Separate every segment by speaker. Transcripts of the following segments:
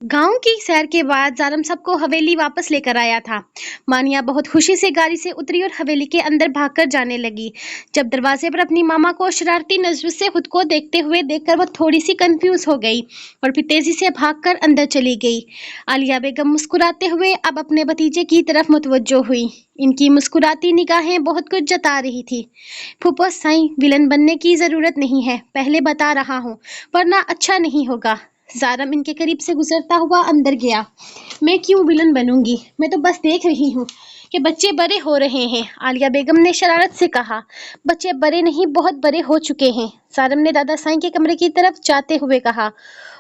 Speaker 1: गांव की सैर के बाद जारम सबको हवेली वापस लेकर आया था। मानिया बहुत खुशी से गाड़ी से उतरी और हवेली के अंदर भागकर जाने लगी। जब दरवाजे पर अपनी मामा को शरारती नजर से खुद को देखते हुए देखकर वो थोड़ी सी कंफ्यूज हो गई और फिर तेजी से भागकर अंदर चली गई। आलिया बेगम मुस्कुराते हुए अब अपने भतीजे की तरफ मुतवज्जो हुई। इनकी मुस्कुराती निगाहें बहुत कुछ जता रही थी। फूफो साईं, विलन बनने की जरूरत नहीं है, पहले बता रहा हूँ, वरना अच्छा नहीं होगा। जारम इनके करीब से गुजरता हुआ अंदर गया। मैं क्यों विलन बनूंगी, मैं तो बस देख रही हूँ कि बच्चे बड़े हो रहे हैं, आलिया बेगम ने शरारत से कहा। बच्चे बड़े नहीं, बहुत बड़े हो चुके हैं, जारम ने दादा साईं के कमरे की तरफ जाते हुए कहा।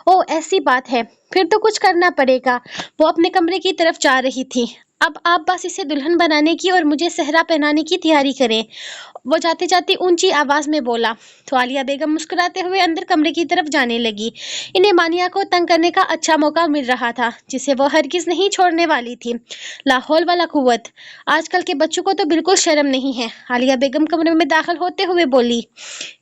Speaker 1: ओ ऐसी बात है, फिर तो कुछ करना पड़ेगा। वो अपने कमरे की तरफ जा रही थी। अब आप बस इसे दुल्हन बनाने की और मुझे सेहरा पहनाने की तैयारी करें, वो जाते जाते ऊंची आवाज में बोला। तो आलिया बेगम मुस्कुराते हुए अंदर कमरे की तरफ जाने लगी। इन्हें मानिया को तंग करने का अच्छा मौका मिल रहा था, जिसे वो हरगिज नहीं छोड़ने वाली थी। लाहौल वाला कुव्वत, आजकल के बच्चों को तो बिल्कुल शर्म नहीं है, आलिया बेगम कमरे में दाखिल होते हुए बोली।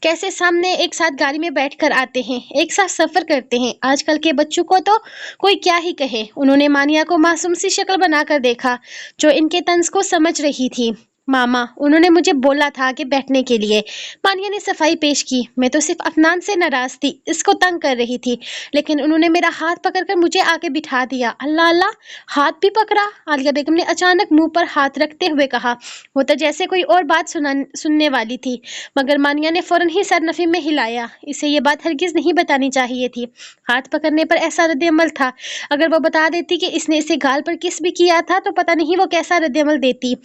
Speaker 1: कैसे सामने एक साथ गाड़ी में बैठकर आते हैं, एक साथ सफर करते हैं, आजकल के बच्चों को तो कोई क्या ही कहे। उन्होंने मानिया को मासूम सी शक्ल बनाकर देखा, जो इनके तंज को समझ रही थी। मामा, उन्होंने मुझे बोला था कि बैठने के लिए। मानिया ने सफाई पेश की। मैं तो सिर्फ अफनान से नाराज थी, इसको तंग कर रही थी, लेकिन उन्होंने मेरा हाथ पकड़कर मुझे आगे बिठा दिया। अल्लाह अल्लाह, हाथ भी पकड़ा, आलिया बेगम ने अचानक मुंह पर हाथ रखते हुए कहा। वो तो जैसे कोई और बात सुनने वाली थी, मगर मानिया ने फौरन ही सर नफी में हिलाया। इसे ये बात हरगिज नहीं बतानी चाहिए थी। हाथ पकड़ने पर ऐसा रद्द-ए-अमल था, अगर वो बता देती कि इसने इसे गाल पर किस भी किया था तो पता नहीं वो कैसा रद्द-ए-अमल देती।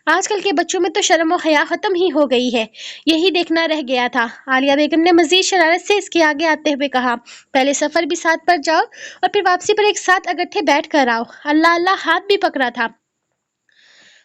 Speaker 1: आजकल के बच्चों में तो शर्म और हया खत्म ही हो गई है, यही देखना रह गया था। आलिया बेगम ने मजीद शरारत से इसके आगे आते हुए कहा। पहले सफर भी साथ पर जाओ और फिर वापसी पर एक साथ इकट्ठे बैठ कर आओ। अल्लाह अल्लाह, हाथ भी पकड़ा था।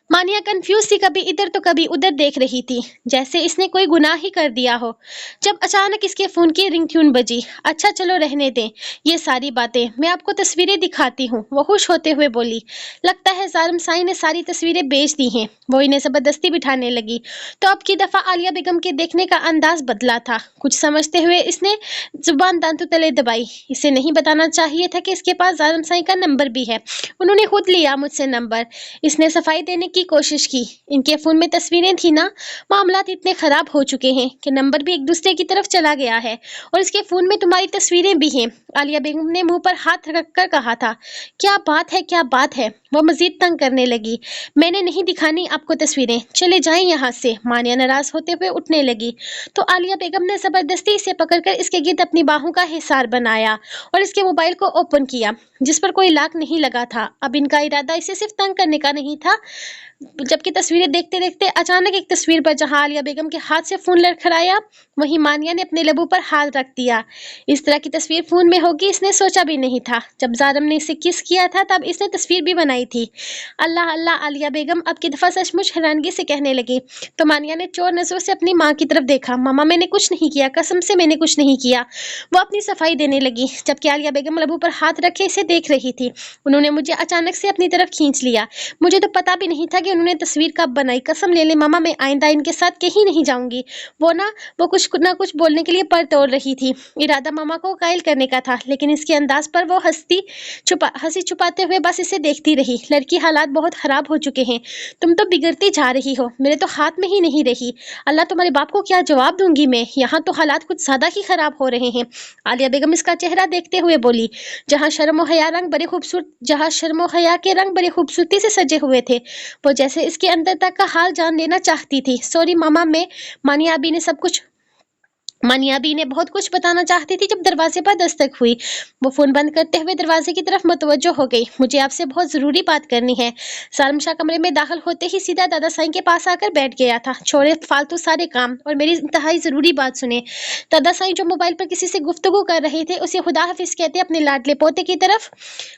Speaker 1: मानिया कंफ्यूज थी, कभी इधर तो कभी उधर देख रही थी, जैसे इसने कोई गुनाह ही कर दिया हो। जब अचानक इसके फोन की रिंगट्यून बजी। अच्छा चलो रहने दें ये सारी बातें, मैं आपको तस्वीरें दिखाती हूँ, वो खुश होते हुए बोली। लगता है जारम साई ने सारी तस्वीरें बेच दी हैं। वो इन्हें जबरदस्ती बिठाने लगी। तो अब की दफा आलिया बेगम के देखने का अंदाज बदला था। कुछ समझते हुए इसने जुबान दांतों तले दबाई। इसे नहीं बताना चाहिए था कि इसके पास जारम साई का नंबर भी है। उन्होंने खुद लिया मुझसे नंबर। इसने सफाई देने की कोशिश की। इनके फोन में तस्वीरें थी ना, मामलात इतने खराब हो चुके हैं कि नंबर भी एक दूसरे की तरफ चला गया है, और इसके फोन में तुम्हारी तस्वीरें भी हैं। आलिया बेगम ने मुंह पर हाथ रखकर कहा था। क्या बात है, क्या बात है, वो मजीद तंग करने लगी। मैंने नहीं दिखानी आपको तस्वीरें, चले जाएं यहाँ से। मानिया नाराज होते हुए उठने लगी, तो आलिया बेगम ने जबरदस्ती इसे पकड़कर इसके गिर्द अपनी बाहों का हिसार बनाया और इसके मोबाइल को ओपन किया, जिस पर कोई लॉक नहीं लगा था। अब इनका इरादा इसे सिर्फ तंग करने का नहीं था, जबकि तस्वीरें देखते देखते अचानक एक तस्वीर पर जहां आलिया बेगम के हाथ से फोन लड़खड़ाया, वहीं मानिया ने अपने लबों पर हाथ रख दिया। इस तरह की तस्वीर फोन में होगी इसने सोचा भी नहीं था। जब जारम ने इसे किस किया था तब इसने तस्वीर भी बनाई थी। अल्लाह अल्लाह, आलिया बेगम अब की दफा सचमुच हैरानगी से कहने लगी। तो मानिया ने चोर नजरों से अपनी माँ की तरफ देखा। मामा, मैंने कुछ नहीं किया, कसम से मैंने कुछ नहीं किया। वो अपनी सफाई देने लगी, जबकि आलिया बेगम लबों पर हाथ रखे इसे देख रही थी। उन्होंने मुझे अचानक से अपनी तरफ खींच लिया। मुझे तो पता भी नहीं था कि उन्होंने तस्वीर कब बनाई। कसम ले ले मामा, मैं आइंदा इनके साथ कहीं नहीं जाऊंगी। वो कुछ ना कुछ बोलने के लिए पर तोड़ रही थी। इरादा मामा को कायल करने का था, लेकिन इसके अंदाज पर वो हंसी छुपाते हुए बस इसे देखती रही। लड़की, हालात बहुत खराब हो चुके हैं, तुम तो बिगड़ती जा रही हो, मेरे तो हाथ में ही नहीं रही। अल्लाह, तुम्हारे बाप को क्या जवाब दूंगी मैं, यहाँ तो हालात कुछ ज्यादा ही खराब हो रहे हैं। आलिया बेगम इसका चेहरा देखते हुए बोली। जहाँ शर्म और हया के रंग बड़े खूबसूरती से सजे हुए थे, वो जैसे इसके अंदर तक का हाल जान लेना चाहती थी। सॉरी मामा, मैं मानिया बी ने बहुत कुछ बताना चाहती थी जब दरवाजे पर दस्तक हुई। वो फोन बंद करते हुए दरवाजे की तरफ मुतवज्जो हो गई। मुझे आपसे बहुत जरूरी बात करनी है। सालम शाह कमरे में दाखिल होते ही सीधा दादा साईं के पास आकर बैठ गया था। छोड़े फालतू सारे काम और मेरी इंतहाई जरूरी बात सुने। दादा साईं जो मोबाइल पर किसी से गुफ्तगू कर रहे थे, उसे खुदा हाफिज कहते अपने लाडले पोते की तरफ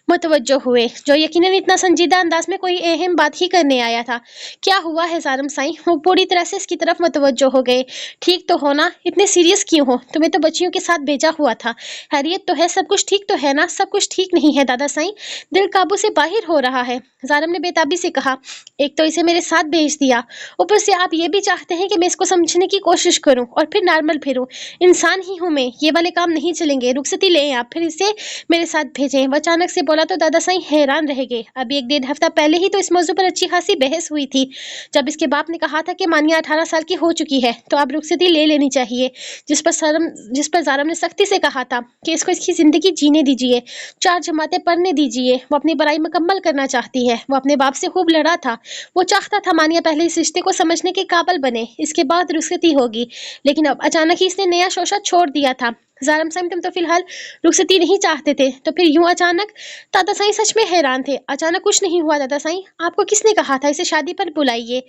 Speaker 1: मुतवज्जो हुए, जो यकीनन इतना संजीदा अंदाज में कोई अहम बात ही करने आया था। क्या हुआ है सालम साईं? वो पूरी तरह से इसकी तरफ मुतवज्जो हो गए। ठीक तो होना, इतने सीरियस सीरियस क्यों हो? तुम्हें तो बच्चियों के साथ भेजा हुआ था। खैरियत तो है? सब कुछ ठीक तो है ना? सब कुछ ठीक नहीं है दादा साईं, दिल काबू से बाहर हो रहा है, जारम ने बेताबी से कहा। एक तो इसे मेरे साथ भेज दिया, ऊपर से आप ये भी चाहते हैं कि मैं इसको समझने की कोशिश करूं और फिर नॉर्मल फिरूं। इंसान ही हूं मैं, ये वाले काम नहीं चलेंगे। रुखसती लें आप, फिर इसे मेरे साथ भेजें। वो अचानक से बोला तो दादा साईं हैरान रह गए। अभी 1 डेढ़ हफ्ता पहले ही तो इस मौजू पर अच्छी खासी बहस हुई थी, जब इसके बाप ने कहा था कि मानिया 18 साल की हो चुकी है तो अब रुखसती ले लेनी चाहिए, जिस पर जारम ने सख्ती से कहा था कि इसको इसकी जिंदगी जीने दीजिए, 4 जमातें पढ़ने दीजिए। वो अपनी पढ़ाई मुकम्मल करना चाहती है। वो अपने बाप से खूब लड़ा था। वो चाहता था मानिया पहले इस रिश्ते को समझने के काबिल बने, इसके बाद रुखसती होगी। लेकिन अब अचानक ही इसने नया शोशा छोड़ दिया था। जारम साईं, तुम तो फिलहाल रुखसती नहीं चाहते थे, तो फिर यूं अचानक? दादा साईं सच में हैरान थे। अचानक कुछ नहीं हुआ दादा साईं, आपको किसने कहा था इसे शादी पर बुलाइए?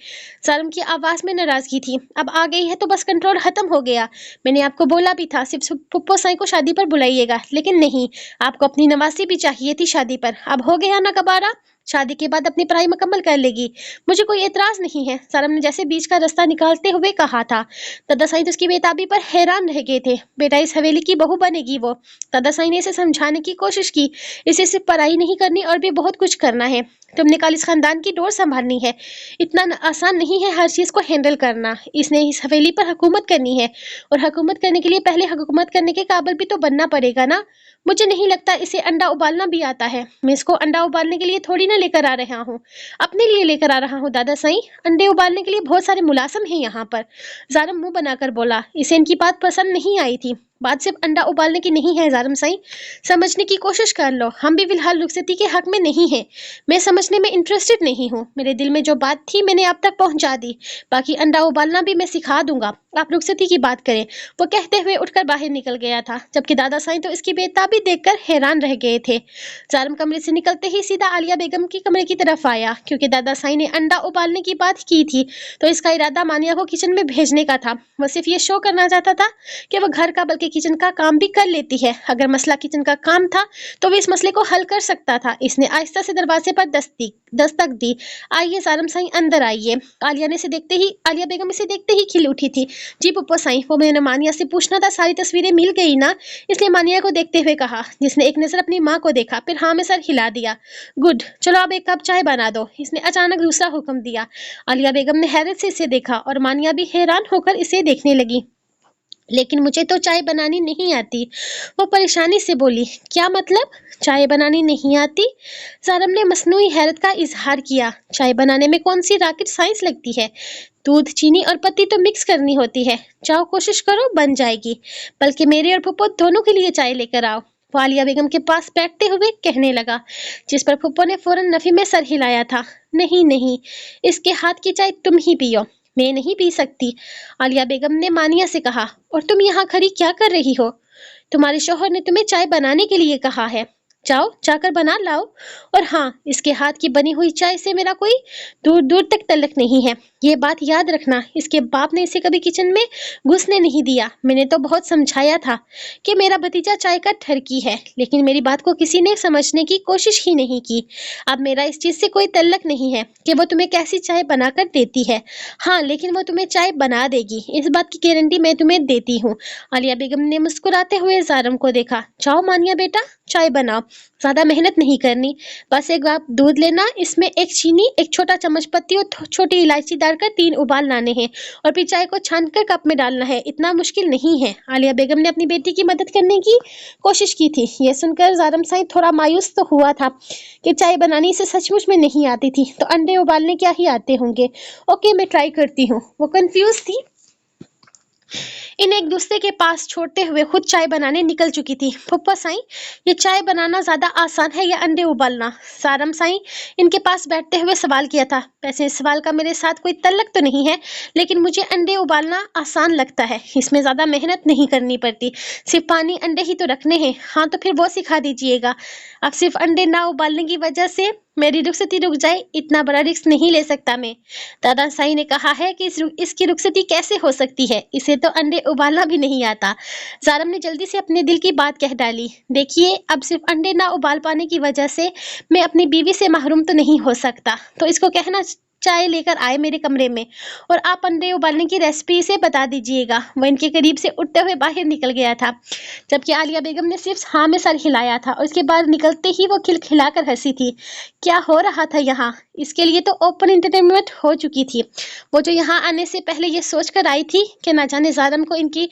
Speaker 1: जारम की आवाज में नाराजगी थी। अब आ गई है तो बस कंट्रोल खत्म हो गया। मैंने आपको बोला भी था सिर्फ फुप्पो साईं को शादी पर बुलाइएगा, लेकिन नहीं, आपको अपनी नवासी भी चाहिए थी शादी पर। अब हो गया ना कबारा, शादी के बाद अपनी पढ़ाई मुकम्मल कर लेगी, मुझे कोई एतराज नहीं है, जारम ने जैसे बीच का रास्ता निकालते हुए कहा था। दादा साईं तो उसकी बेताबी पर हैरान रह गए थे। बेटा इस हवेली की बहू बनेगी वो। दादा साईं ने इसे समझाने की कोशिश की, इसे सिर्फ पढ़ाई नहीं करनी और भी बहुत कुछ करना है। तुमने कल इस खानदान की डोर संभालनी है, इतना आसान नहीं है हर चीज को हैंडल करना। इसने इस हवेली पर हुकूमत करनी है, और हुकूमत करने के लिए पहले हुकूमत करने के काबिल भी तो बनना पड़ेगा ना। मुझे नहीं लगता इसे अंडा उबालना भी आता है। मैं इसको अंडा उबालने के लिए थोड़ी ना लेकर आ रहा हूँ, अपने लिए लेकर आ रहा हूँ दादा साईं। अंडे उबालने के लिए बहुत सारे मुलाजिम हैं यहाँ पर। जारम मुंह बनाकर बोला। इसे इनकी बात पसंद नहीं आई थी। बात सिर्फ अंडा उबालने की नहीं है जारम साईं, समझने की कोशिश कर लो। हम भी फिलहाल रुखसती के हक में नहीं है। मैं समझने में इंटरेस्टेड नहीं हूँ। मेरे दिल में जो बात थी मैंने आप तक पहुंचा दी, बाकी अंडा उबालना भी मैं सिखा दूंगा। आप रुखसती की बात करें। वो कहते हुए उठकर बाहर निकल गया था, जबकि दादा साईं तो इसकी बेताबी देखकर हैरान रह गए थे। जारम कमरे से निकलते ही सीधा आलिया बेगम की कमरे की तरफ आया, क्योंकि दादा साईं ने अंडा उबालने की बात की थी तो इसका इरादा मानिया को किचन में भेजने का था। वो सिर्फ ये शो करना चाहता था कि वो घर का बल्कि किचन का काम भी कर लेती है। अगर मसला किचन का काम था तो वो इस मसले को हल कर सकता था। इसने आहिस्ता से दरवाजे पर दस्तक दी। आइए जारम साईं, अंदर आइए। आलिया बेगम इसे देखते ही खिल उठी थी। जी पुप्पो साईं, वो मैंने मानिया से पूछना था, सारी तस्वीरें मिल गई ना? इसने मानिया को देखते हुए कहा, जिसने एक नजर अपनी माँ को देखा, फिर हाँ में सर हिला दिया। गुड, चलो अब 1 कप चाय बना दो, इसने अचानक दूसरा हुक्म दिया। आलिया बेगम ने हैरत से इसे देखा और मानिया भी हैरान होकर इसे देखने लगी। लेकिन मुझे तो चाय बनानी नहीं आती, वो परेशानी से बोली। क्या मतलब, चाय बनानी नहीं आती? जारम ने मसनूई हैरत का इजहार किया। चाय बनाने में कौन सी रॉकेट साइंस लगती है? दूध, चीनी और पत्ती तो मिक्स करनी होती है। जाओ कोशिश करो, बन जाएगी। बल्कि मेरे और फुप्पो दोनों के लिए चाय लेकर आओ, वो आलिया बेगम के पास बैठते हुए कहने लगा, जिस पर फुप्पो ने फौरन नफी में सर हिलाया था। नहीं नहीं, इसके हाथ की चाय तुम ही पियो, मैं नहीं पी सकती, आलिया बेगम ने मानिया से कहा। और तुम यहाँ खड़ी क्या कर रही हो? तुम्हारे शौहर ने तुम्हें चाय बनाने के लिए कहा है, जाओ जाकर बना लाओ। और हाँ, इसके हाथ की बनी हुई चाय से मेरा कोई दूर दूर तक तल्लक नहीं है, ये बात याद रखना। इसके बाप ने इसे कभी किचन में घुसने नहीं दिया। मैंने तो बहुत समझाया था कि मेरा भतीजा चाय का ठरकी है, लेकिन मेरी बात को किसी ने समझने की कोशिश ही नहीं की। अब मेरा इस चीज से कोई तल्लक नहीं है कि वो तुम्हें कैसी चाय बनाकर देती है। हाँ, लेकिन वो तुम्हें चाय बना देगी, इस बात की गारंटी मैं तुम्हें देती हूँ। आलिया बेगम ने मुस्कुराते हुए जारम को देखा। जाओ मानिया बेटा, चाय बनाओ, ज्यादा मेहनत नहीं करनी। बस 1 कप दूध लेना, इसमें 1 चीनी, 1 छोटा चम्मच पत्ती और छोटी इलायची डालकर 3 उबाल लाने हैं, और फिर चाय को छानकर कप में डालना है। इतना मुश्किल नहीं है। आलिया बेगम ने अपनी बेटी की मदद करने की कोशिश की थी। यह सुनकर जारम साईं थोड़ा मायूस तो हुआ था कि चाय बनानी से सचमुच में नहीं आती थी तो अंडे उबालने क्या ही आते होंगे। ओके, मैं ट्राई करती हूँ। वो कंफ्यूज थी। इन्हें एक दूसरे के पास छोड़ते हुए खुद चाय बनाने निकल चुकी थी। फुप्पा साईं, ये चाय बनाना ज्यादा आसान है या अंडे उबालना? जारम साईं इनके पास बैठते हुए सवाल किया था। वैसे इस सवाल का मेरे साथ कोई तल्लक तो नहीं है, लेकिन मुझे अंडे उबालना आसान लगता है। इसमें ज्यादा मेहनत नहीं करनी पड़ती, सिर्फ पानी अंडे ही तो रखने हैं। हाँ, तो फिर वो सिखा दीजिएगा। अब सिर्फ अंडे ना उबालने की वजह से मेरी रुखसती रुक जाए, इतना बड़ा रिस्क नहीं ले सकता मैं। दादा साईं ने कहा है कि इसकी रुखसती कैसे हो सकती है, इसे तो अंडे उबालना भी नहीं आता। जारम ने जल्दी से अपने दिल की बात कह डाली। देखिए, अब सिर्फ अंडे ना उबाल पाने की वजह से मैं अपनी बीवी से महरूम तो नहीं हो सकता, तो इसको कहना चाय लेकर आए मेरे कमरे में और आप अंडे उबालने की रेसिपी इसे बता दीजिएगा। वो इनके करीब से उठते हुए बाहर निकल गया था, जबकि आलिया बेगम ने सिर्फ हाँ में सर हिलाया था और उसके बाद निकलते ही वो खिलखिलाकर हंसी थी। क्या हो रहा था यहाँ? इसके लिए तो ओपन एंटरटेनमेंट हो चुकी थी। वो जो यहाँ आने से पहले ये सोच कर आई थी कि ना जाने जारम को इनकी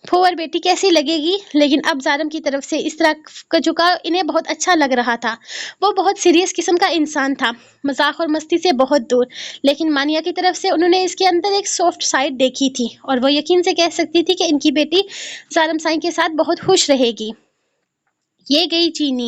Speaker 1: फूहर बेटी कैसी लगेगी, लेकिन अब जारम की तरफ से इस तरह का झुकाव इन्हें बहुत अच्छा लग रहा था। वो बहुत सीरियस किस्म का इंसान था, मजाक और मस्ती से बहुत दूर, लेकिन मानिया की तरफ से उन्होंने इसके अंदर एक सॉफ्ट साइड देखी थी और वो यकीन से कह सकती थी कि इनकी बेटी जारम साई के साथ बहुत खुश रहेगी। ये गई चीनी,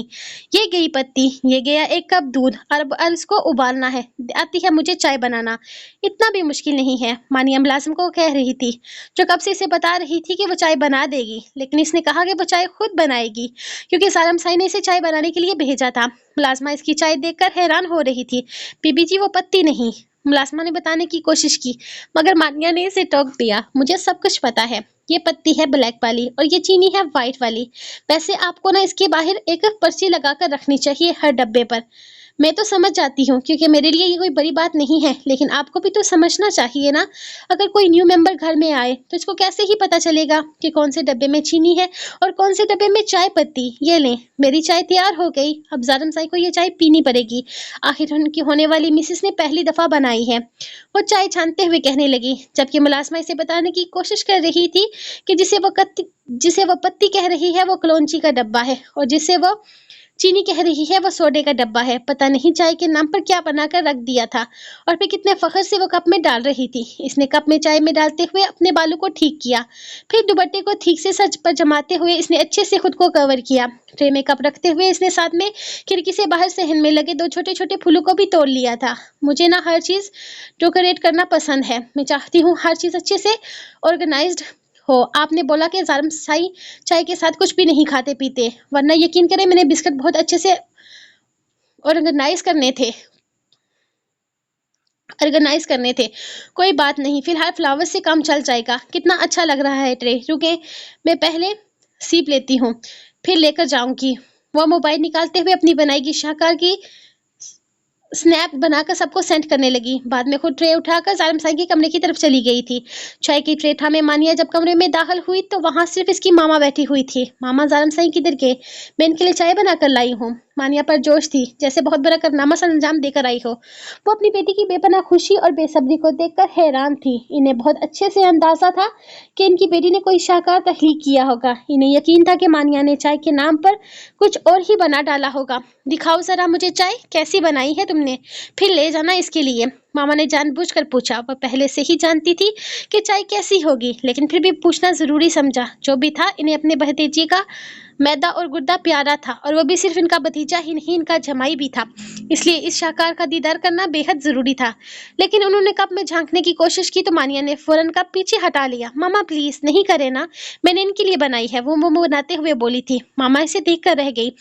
Speaker 1: ये गई पत्ती, ये गया एक कप दूध, अब इसको उबालना है। आती है मुझे चाय बनाना, इतना भी मुश्किल नहीं है, मानिया मुलाजिम को कह रही थी, जो कब से इसे बता रही थी कि वो चाय बना देगी, लेकिन इसने कहा कि वो चाय खुद बनाएगी क्योंकि जारम साई ने इसे चाय बनाने के लिए भेजा था। मुलाजमा इसकी चाय देखकर हैरान हो रही थी। बीबी जी वो पत्ती नहीं, मुलाजमा ने बताने की कोशिश की, मगर मानिया ने इसे टोक दिया। मुझे सब कुछ पता है, ये पत्ती है ब्लैक वाली और ये चीनी है व्हाइट वाली। वैसे आपको ना इसके बाहर एक पर्ची लगाकर रखनी चाहिए हर डब्बे पर। मैं तो समझ जाती हूँ क्योंकि मेरे लिए ये कोई बड़ी बात नहीं है, लेकिन आपको भी तो समझना चाहिए ना। अगर कोई न्यू मेंबर घर में आए तो इसको कैसे ही पता चलेगा कि कौन से डब्बे में चीनी है और कौन से डब्बे में चाय पत्ती। ये लें, मेरी चाय तैयार हो गई। अब जारम साई को ये चाय पीनी पड़ेगी, आखिर उनकी होने वाली मिसेस ने पहली दफा बनाई है। वो चाय छानते हुए कहने लगी, जबकि मुलाजमा इसे बताने की कोशिश कर रही थी कि जिसे वो पत्ती कह रही है वो कलौंजी का डब्बा है और जिसे वो चीनी कह रही है वो सोडे का डब्बा है। पता नहीं चाय के नाम पर क्या बनाकर रख दिया था और फिर कितने फखर से वो कप में डाल रही थी। इसने कप में चाय में डालते हुए अपने बालों को ठीक किया, फिर दुपट्टे को ठीक से सर पर जमाते हुए इसने अच्छे से खुद को कवर किया। ट्रे में कप रखते हुए इसने साथ में खिड़की से बाहर सहन में लगे दो छोटे छोटे फूलों को भी तोड़ लिया था। मुझे ना हर चीज डेकोरेट करना पसंद है, मैं चाहती हूँ हर चीज अच्छे से ऑर्गेनाइज्ड हो। आपने बोला कि जारम साई चाय के साथ कुछ भी नहीं खाते पीते, वरना यकीन करें मैंने बिस्किट बहुत अच्छे से ऑर्गेनाइज करने थे ऑर्गेनाइज करने थे। कोई बात नहीं, फिलहाल फ्लावर्स से काम चल जाएगा। कितना अच्छा लग रहा है ट्रे, रुके मैं पहले सीप लेती हूँ, फिर लेकर जाऊंगी। वो मोबाइल निकालते हुए अपनी बनाई की शाहकार की स्नैप बनाकर सबको सेंड करने लगी। बाद में खुद ट्रे उठाकर जालिम साई के कमरे की तरफ चली गई थी। चाय की ट्रे थामे मानिया जब कमरे में दाखिल हुई तो वहां सिर्फ इसकी मामा बैठी हुई थी। मामा जालिम साई किधर गए? मैं इनके लिए चाय बनाकर लाई हूँ। मानिया पर जोश थी, जैसे बहुत बड़ा कारनामा सा अंजाम देकर आई हो। वो अपनी बेटी की बेपनाह खुशी और बेसब्री को देखकर हैरान थी। इन्हें बहुत अच्छे से अंदाजा था कि इनकी बेटी ने कोई शाहकार तख्लीक किया होगा। इन्हें यकीन था कि मानिया ने चाय के नाम पर कुछ और ही बना डाला होगा। दिखाओ जरा मुझे चाय, कैसी बनाई है तुमने, फिर ले जाना इसके लिए। मामा ने जानबूझकर पूछा। वह पहले से ही जानती थी कि चाय कैसी होगी, लेकिन फिर भी पूछना जरूरी समझा। जो भी था, इन्हें अपने भतीजे का मैदा और गुर्दा प्यारा था, और वो भी सिर्फ इनका भतीजा ही नहीं, इनका जमाई भी था। इसलिए इस शाहकार का दीदार करना बेहद जरूरी था। लेकिन उन्होंने कप में झांकने की कोशिश की तो मानिया ने फौरन कप पीछे हटा लिया। मामा प्लीज नहीं करे ना, मैंने इनके लिए बनाई है, वो मुंह बनाते हुए बोली थी। मामा इसे देख कर रह गई।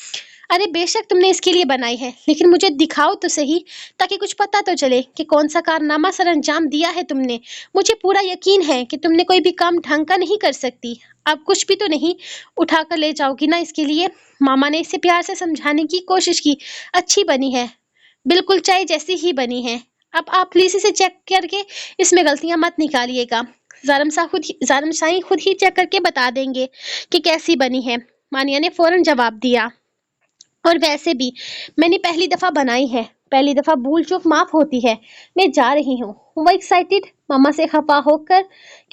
Speaker 1: अरे बेशक तुमने इसके लिए बनाई है, लेकिन मुझे दिखाओ तो सही, ताकि कुछ पता तो चले कि कौन सा कारनामा सर अंजाम दिया है तुमने। मुझे पूरा यकीन है कि तुमने कोई भी काम ढंग का नहीं कर सकती। अब कुछ भी तो नहीं उठा कर ले जाओगी ना इसके लिए। मामा ने इसे प्यार से समझाने की कोशिश की। अच्छी बनी है, बिल्कुल चाय जैसी ही बनी है। अब आप प्लीज इसे चेक करके इसमें गलतियां मत निकालिएगा। जारम शाही खुद ही चेक करके बता देंगे कि कैसी बनी है। मानिया ने फौरन जवाब दिया। और वैसे भी मैंने पहली दफा बनाई है, पहली दफा भूल चूक माफ होती है। मैं जा रही हूँ। वो एक्साइटेड मामा से खफा होकर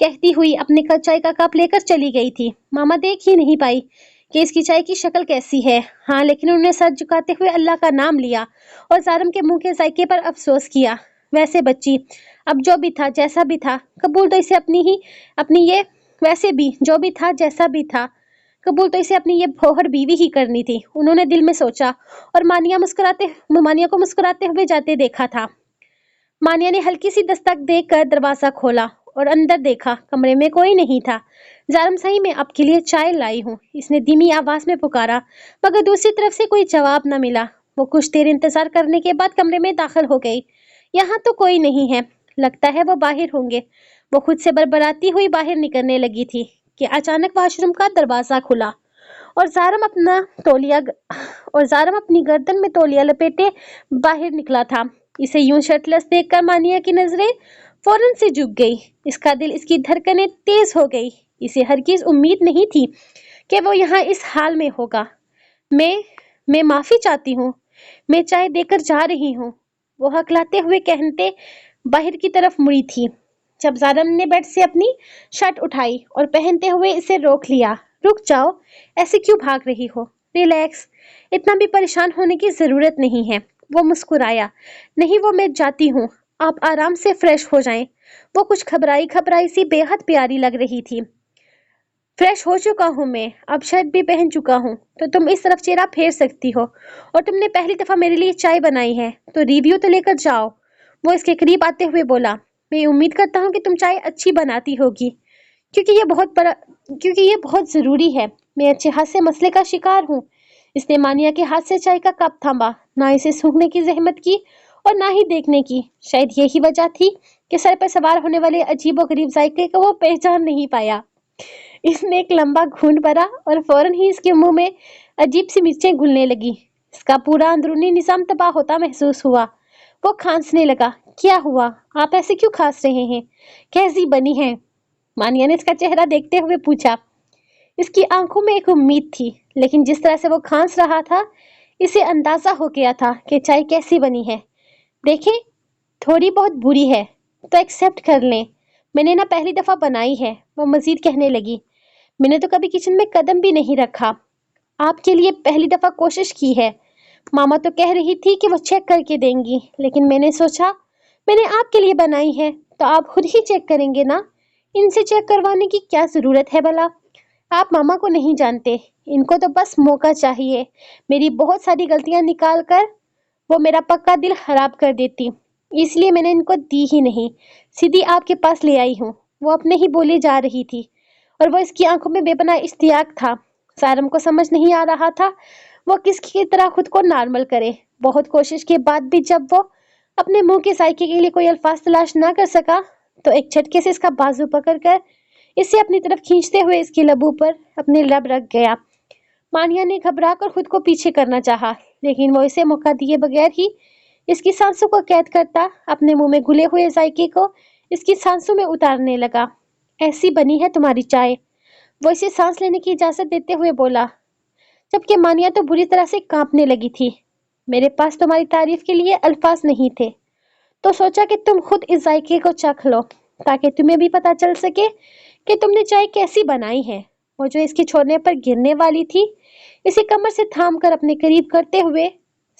Speaker 1: कहती हुई अपने चाय का कप लेकर चली गई थी। मामा देख ही नहीं पाई कि इसकी चाय की शक्ल कैसी है। हाँ, लेकिन उन्होंने सर झुकाते हुए अल्लाह का नाम लिया और जारम के मुंह के जायके पर अफसोस किया। वैसे बच्ची, अब जो भी था जैसा भी था, कबूल तो इसे अपनी ये वैसे भी जो भी था जैसा भी था, कबूल तो इसे अपनी ये भौहर बीवी ही करनी थी, उन्होंने दिल में सोचा। और मानिया को मुस्कुराते हुए जाते देखा था। मानिया ने हल्की सी दस्तक देकर दरवाजा खोला और अंदर देखा। कमरे में कोई नहीं था। जारम सही में आपके लिए चाय लाई हूँ, इसने धीमी आवाज में पुकारा, मगर दूसरी तरफ से कोई जवाब न मिला। वो कुछ देर इंतजार करने के बाद कमरे में दाखिल हो गई। यहाँ तो कोई नहीं है, लगता है वो बाहर होंगे। वो खुद से बड़बड़ाती हुई बाहर निकलने लगी थी कि अचानक वॉशरूम का दरवाजा खुला और जारम अपनी गर्दन में तौलिया लपेटे बाहर निकला था। इसे यूं शर्टलेस देखकर मानिया की नजरें फौरन से झुक गई। इसका दिल, इसकी धड़कनें तेज हो गई। इसे हरगिज उम्मीद नहीं थी कि वो यहाँ इस हाल में होगा। मैं मैं माफी चाहती हूँ। मैं चाय देकर जा रही हूँ, वो हकलाते हुए कहते बाहर की तरफ मुड़ी थी, जब जारम ने बेड से अपनी शर्ट उठाई और पहनते हुए इसे रोक लिया। रुक जाओ, ऐसे क्यों भाग रही हो? रिलैक्स, इतना भी परेशान होने की जरूरत नहीं है। वो मुस्कुराया। नहीं, वो मैं जाती हूँ, आप आराम से फ्रेश हो जाएं। वो कुछ घबराई घबराई सी बेहद प्यारी लग रही थी। फ्रेश हो चुका हूँ मैं, अब शर्ट भी पहन चुका हूँ, तो तुम इस तरफ चेहरा फेर सकती हो। और तुमने पहली दफा मेरे लिए चाय बनाई है, तो रिव्यू तो लेकर जाओ। वो इसके करीब आते हुए बोला। मैं उम्मीद करता हूँ कि तुम चाय अच्छी बनाती होगी, क्योंकि ये बहुत जरूरी है। मैं अच्छे हाथ से मसले का शिकार हूँ। इसने मानिया के हाथ से चाय का कप थामा, ना इसे सूंघने की जहमत की और ना ही देखने की। शायद यही वजह थी कि सर पर सवार होने वाले अजीबोगरीब जायके को वो पहचान नहीं पाया। इसने एक लंबा घूंट भरा और फौरन ही इसके मुंह में अजीब सी मिर्चें घुलने लगी। इसका पूरा अंदरूनी निजाम तबाह होता महसूस हुआ। वो खांसने लगा। क्या हुआ? आप ऐसे क्यों खांस रहे हैं? कैसी बनी है? मानिया ने इसका चेहरा देखते हुए पूछा। इसकी आंखों में एक उम्मीद थी, लेकिन जिस तरह से वो खांस रहा था, इसे अंदाजा हो गया था कि चाय कैसी बनी है। देखें, थोड़ी बहुत बुरी है तो एक्सेप्ट कर लें। मैंने ना पहली दफा बनाई है, वो मजीद कहने लगी। मैंने तो कभी किचन में कदम भी नहीं रखा। आपके लिए पहली दफा कोशिश की है। मामा तो कह रही थी कि वो चेक करके देंगी, लेकिन मैंने सोचा मैंने आपके लिए बनाई है तो आप खुद ही चेक करेंगे ना। इनसे चेक करवाने की क्या जरूरत है भला? आप मामा को नहीं जानते, इनको तो बस मौका चाहिए मेरी बहुत सारी गलतियां निकाल कर वो मेरा पक्का दिल खराब कर देती। इसलिए मैंने इनको दी ही नहीं, सीधी आपके पास ले आई हूँ। वो अपने ही बोली जा रही थी और वो इसकी आंखों में बेपनाह इश्तियाक था। सारम को समझ नहीं आ रहा था वो किसकी तरह खुद को नॉर्मल करे। बहुत कोशिश के बाद भी जब वो अपने मुंह के जायके के लिए कोई अल्फाज तलाश ना कर सका, तो एक झटके से इसका बाजू पकड़कर इसे अपनी तरफ खींचते हुए इसके लबों पर अपने लब रख गया। मानिया ने घबरा कर खुद को पीछे करना चाहा, लेकिन वो इसे मौका दिए बगैर ही इसकी सांसों को कैद करता अपने मुंह में घुले हुए जायके को इसकी सांसों में उतारने लगा। ऐसी बनी है तुम्हारी चाय, वो इसे सांस लेने की इजाजत देते हुए बोला, जबकि मानिया तो बुरी तरह से कांपने लगी थी। मेरे पास तुम्हारी तारीफ के लिए अल्फाज नहीं थे, तो सोचा कि तुम खुद इस जायके को चख लो, ताकि तुम्हें भी पता चल सके कि तुमने चाय कैसी बनाई है। वो जो इसके छोड़ने पर गिरने वाली थी, इसे कमर से थाम कर अपने करीब करते हुए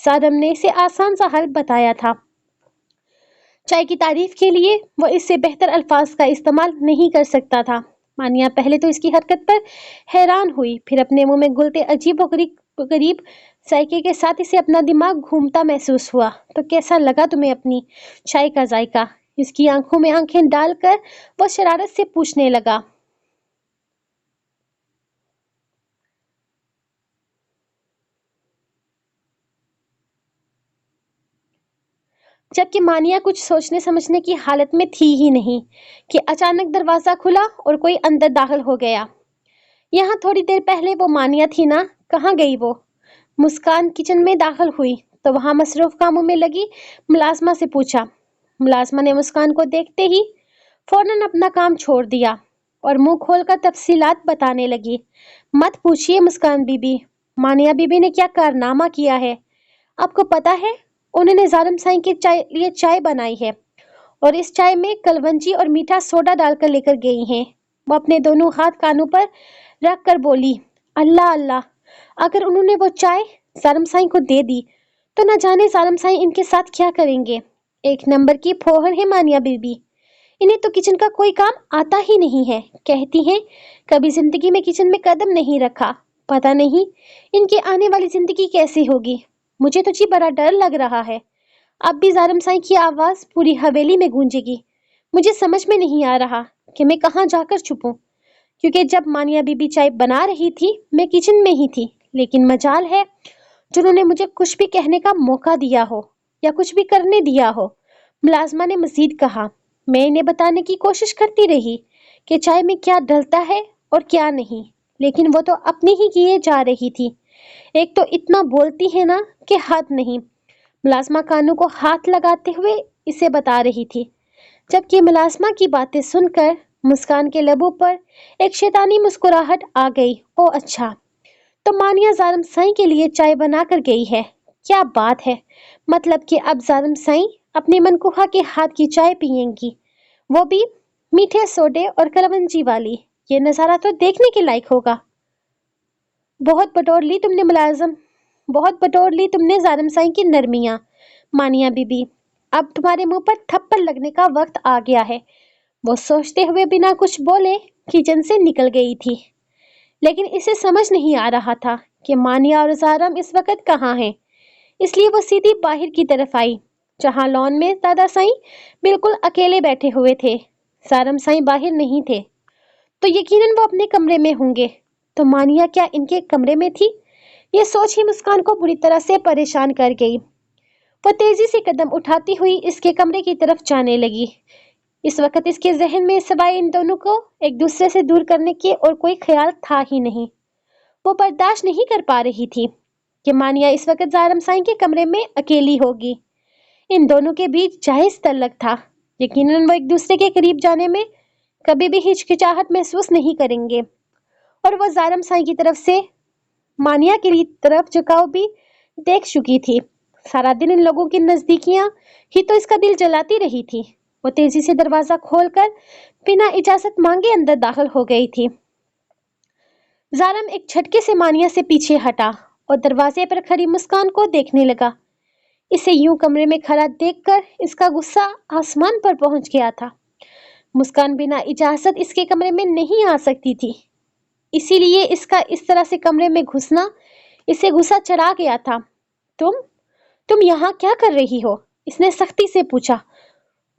Speaker 1: सादम ने इसे आसान सा हल बताया था। चाय की तारीफ के लिए वो इससे बेहतर अल्फाज का इस्तेमाल नहीं कर सकता था। मानिया पहले तो इसकी हरकत पर हैरान हुई, फिर अपने मुंह में घुलते अजीब गरीब जायके के साथ इसे अपना दिमाग घूमता महसूस हुआ। तो कैसा लगा तुम्हें अपनी चाय का जायका? इसकी आंखों में आंखें डालकर वो शरारत से पूछने लगा। जबकि मानिया कुछ सोचने समझने की हालत में थी ही नहीं कि अचानक दरवाजा खुला और कोई अंदर दाखिल हो गया। यहाँ थोड़ी देर पहले वो मानिया थी ना, कहाँ गई वो? मुस्कान किचन में दाखिल हुई तो वहां मसरूफ कामों में लगी मुलाजमा से पूछा। मुलाजमा ने मुस्कान को देखते ही फौरन अपना काम छोड़ दिया और मुंह खोलकर तफसीलात बताने लगी। मत पूछिए मुस्कान बीबी, मानिया बीबी ने क्या कारनामा किया है। आपको पता है, उन्होंने जालिम साईं के लिए चाय बनाई है और इस चाय में कलवंजी और मीठा सोडा डालकर लेकर गई हैं। वो अपने दोनों हाथ कानों पर रख कर बोली, अल्लाह अल्लाह, अगर उन्होंने वो चाय जालिम साईं को दे दी तो न जाने जालिम साईं इनके साथ क्या करेंगे। एक नंबर की फोहर है मानिया बीबी, इन्हें तो किचन का कोई काम आता ही नहीं है। कहती हैं कभी जिंदगी में किचन में कदम नहीं रखा, पता नहीं इनकी आने वाली जिंदगी कैसी होगी। मुझे तो जी बड़ा डर लग रहा है। अब भी जालिम साईं की आवाज पूरी हवेली में गूंजेगी। मुझे समझ में नहीं आ रहा कि मैं कहाँ जाकर छुपूं, क्योंकि जब मानिया बीबी चाय बना रही थी मैं किचन में ही थी। लेकिन मजाल है जिन्होंने मुझे कुछ भी कहने का मौका दिया हो या कुछ भी करने दिया हो। मुलाजमा ने मजीद कहा। मैं इन्हें बताने की कोशिश करती रही कि चाय में क्या डलता है और क्या नहीं, लेकिन वो तो अपनी ही किए जा रही थी। एक तो इतना बोलती है ना कि हद नहीं। ملازمہ کانوں کو ہاتھ لگاتے ہوئے اسے بتا رہی تھی، جبکہ ملازمہ کی باتیں سن کر مسکان کے لبوں پر ایک شیطانی مسکراہٹ آ گئی۔ او اچھا، تو مانیہ زارم سائیں کے لیے چائے بنا کر گئی ہے۔ کیا بات ہے، مطلب کہ اب زارم سائیں اپنی منکوہا کے ہاتھ کی چائے پیئیں گی، وہ بھی میٹھے سوڈے اور کلونجی والی۔ یہ نظارہ تو دیکھنے کے لائق ہوگا۔ بہت بٹور لی تم نے زارم سائیں کی نرمیاں، مانیہ بی بی۔ اب تمہارے منہ پر تھپڑ لگنے کا وقت آ گیا ہے۔ وہ سوچتے ہوئے بنا کچھ بولے کچن سے نکل گئی تھی، لیکن اسے سمجھ نہیں آ رہا تھا کہ مانیہ اور زارم اس وقت کہاں ہیں، اس لیے وہ سیدھی باہر کی طرف آئی، جہاں لان میں دادا سائیں بالکل اکیلے بیٹھے ہوئے تھے۔ زارم سائیں باہر نہیں تھے، تو یقیناً وہ اپنے کمرے میں ہوں گے۔ تو مانیہ کیا ان کے کمرے میں تھی؟ یہ سوچ ہی مسکان کو بری طرح سے پریشان کر گئی۔ وہ تیزی سے قدم اٹھاتی ہوئی اس کے کمرے کی طرف جانے لگی۔ اس وقت اس کے ذہن میں سوائے ان دونوں کو ایک دوسرے سے دور کرنے کے اور کوئی خیال تھا ہی نہیں۔ وہ برداشت نہیں کر پا رہی تھی کہ مانیہ اس وقت زارم سائیں کے کمرے میں اکیلی ہوگی۔ ان دونوں کے بیچ جائز تعلق تھا، یقیناً وہ ایک دوسرے کے قریب جانے میں کبھی بھی ہچکچاہٹ محسوس نہیں کریں گے، اور وہ زارم سائیں کی طرف سے مانیہ کی طرف جھکاؤ بھی دیکھ چکی تھی۔ سارا دن ان لوگوں کی نزدیکیاں ہی تو اس کا دل جلاتی رہی تھی۔ وہ تیزی سے دروازہ کھول کر بنا اجازت مانگے اندر داخل ہو گئی تھی۔ زارم ایک جھٹکے سے مانیہ سے پیچھے ہٹا اور دروازے پر کھڑی مسکان کو دیکھنے لگا۔ اسے یوں کمرے میں کھڑا دیکھ کر اس کا غصہ آسمان پر پہنچ گیا تھا۔ مسکان بنا اجازت اس کے کمرے میں نہیں آ سکتی تھی، اسی لیے اس کا اس طرح سے کمرے میں گھسنا اسے غصہ چڑھا گیا تھا۔ تم یہاں کیا کر رہی ہو؟ اس نے سختی سے پوچھا۔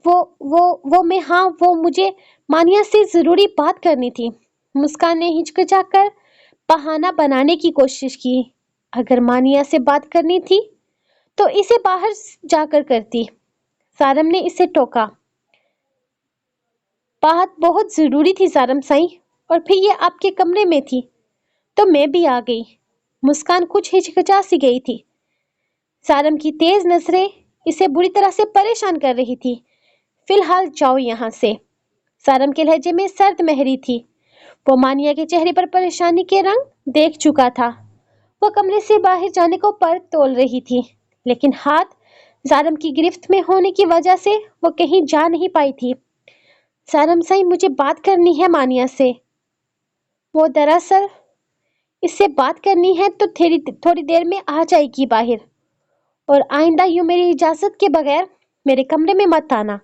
Speaker 1: وہ مجھے مانیہ سے ضروری بات کرنی تھی۔ مسکان نے ہچکچا کر بہانہ بنانے کی کوشش کی۔ اگر مانیہ سے بات کرنی تھی تو اسے باہر جا کر کرتی۔ زارم نے اسے ٹوکا۔ بات بہت ضروری تھی زارم سائیں، اور پھر یہ آپ کے کمرے میں تھی تو میں بھی آ گئی۔ مسکان کچھ ہچکچا سی گئی تھی۔ زارم کی تیز نظریں اسے بری طرح سے پریشان کر رہی تھی۔ فی الحال جاؤ یہاں سے۔ زارم کے لہجے میں سرد مہری تھی۔ وہ مانیہ کے چہرے پر پریشانی کے رنگ دیکھ چکا تھا۔ وہ کمرے سے باہر جانے کو پر تول رہی تھی، لیکن ہاتھ زارم کی گرفت میں ہونے کی وجہ سے وہ کہیں جا نہیں پائی تھی۔ زارم سائیں، مجھے بات کرنی ہے مانیہ سے۔ وہ دراصل اس سے بات کرنی ہے تو تھوڑی دیر میں آ جائے گی باہر، اور آئندہ یوں میری اجازت کے بغیر میرے کمرے میں مت آنا۔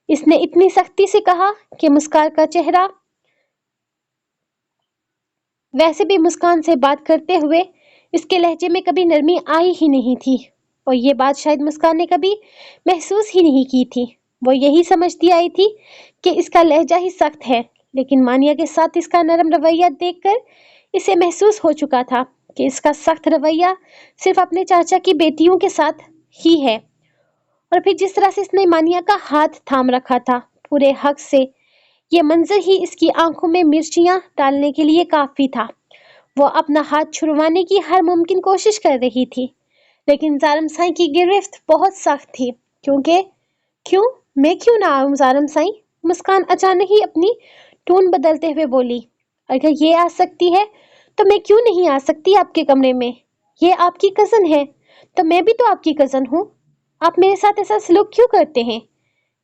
Speaker 1: اس نے اتنی سختی سے کہا کہ مسکان کا چہرہ، ویسے بھی مسکان سے بات کرتے ہوئے اس کے لہجے میں کبھی نرمی آئی ہی نہیں تھی، اور یہ بات شاید مسکان نے کبھی محسوس ہی نہیں کی تھی۔ وہ یہی سمجھتی آئی تھی کہ اس کا لہجہ ہی سخت ہے، لیکن مانیہ کے ساتھ اس کا نرم رویہ دیکھ کر اسے محسوس ہو چکا تھا کہ اس کا سخت رویہ صرف اپنے چاچا کی بیٹیوں کے ساتھ ہی ہے، اور پھر جس طرح سے اس نے مانیہ کا ہاتھ تھام رکھا تھا پورے حق سے، یہ منظر ہی اس کی آنکھوں میں مرچیاں ڈالنے کے لیے کافی تھا۔ وہ اپنا ہاتھ چھڑوانے کی ہر ممکن کوشش کر رہی تھی، لیکن زارم سائیں کی گرفت بہت سخت تھی۔ میں کیوں نہ آؤں زارم سائیں؟ مسکان اچانک ہی اپنی ٹون بدلتے ہوئے بولی۔ اگر یہ آ سکتی ہے تو میں کیوں نہیں آ سکتی آپ کے کمرے میں؟ یہ آپ کی کزن ہے تو میں بھی تو آپ کی کزن ہوں۔ آپ میرے ساتھ ایسا سلوک کیوں کرتے ہیں؟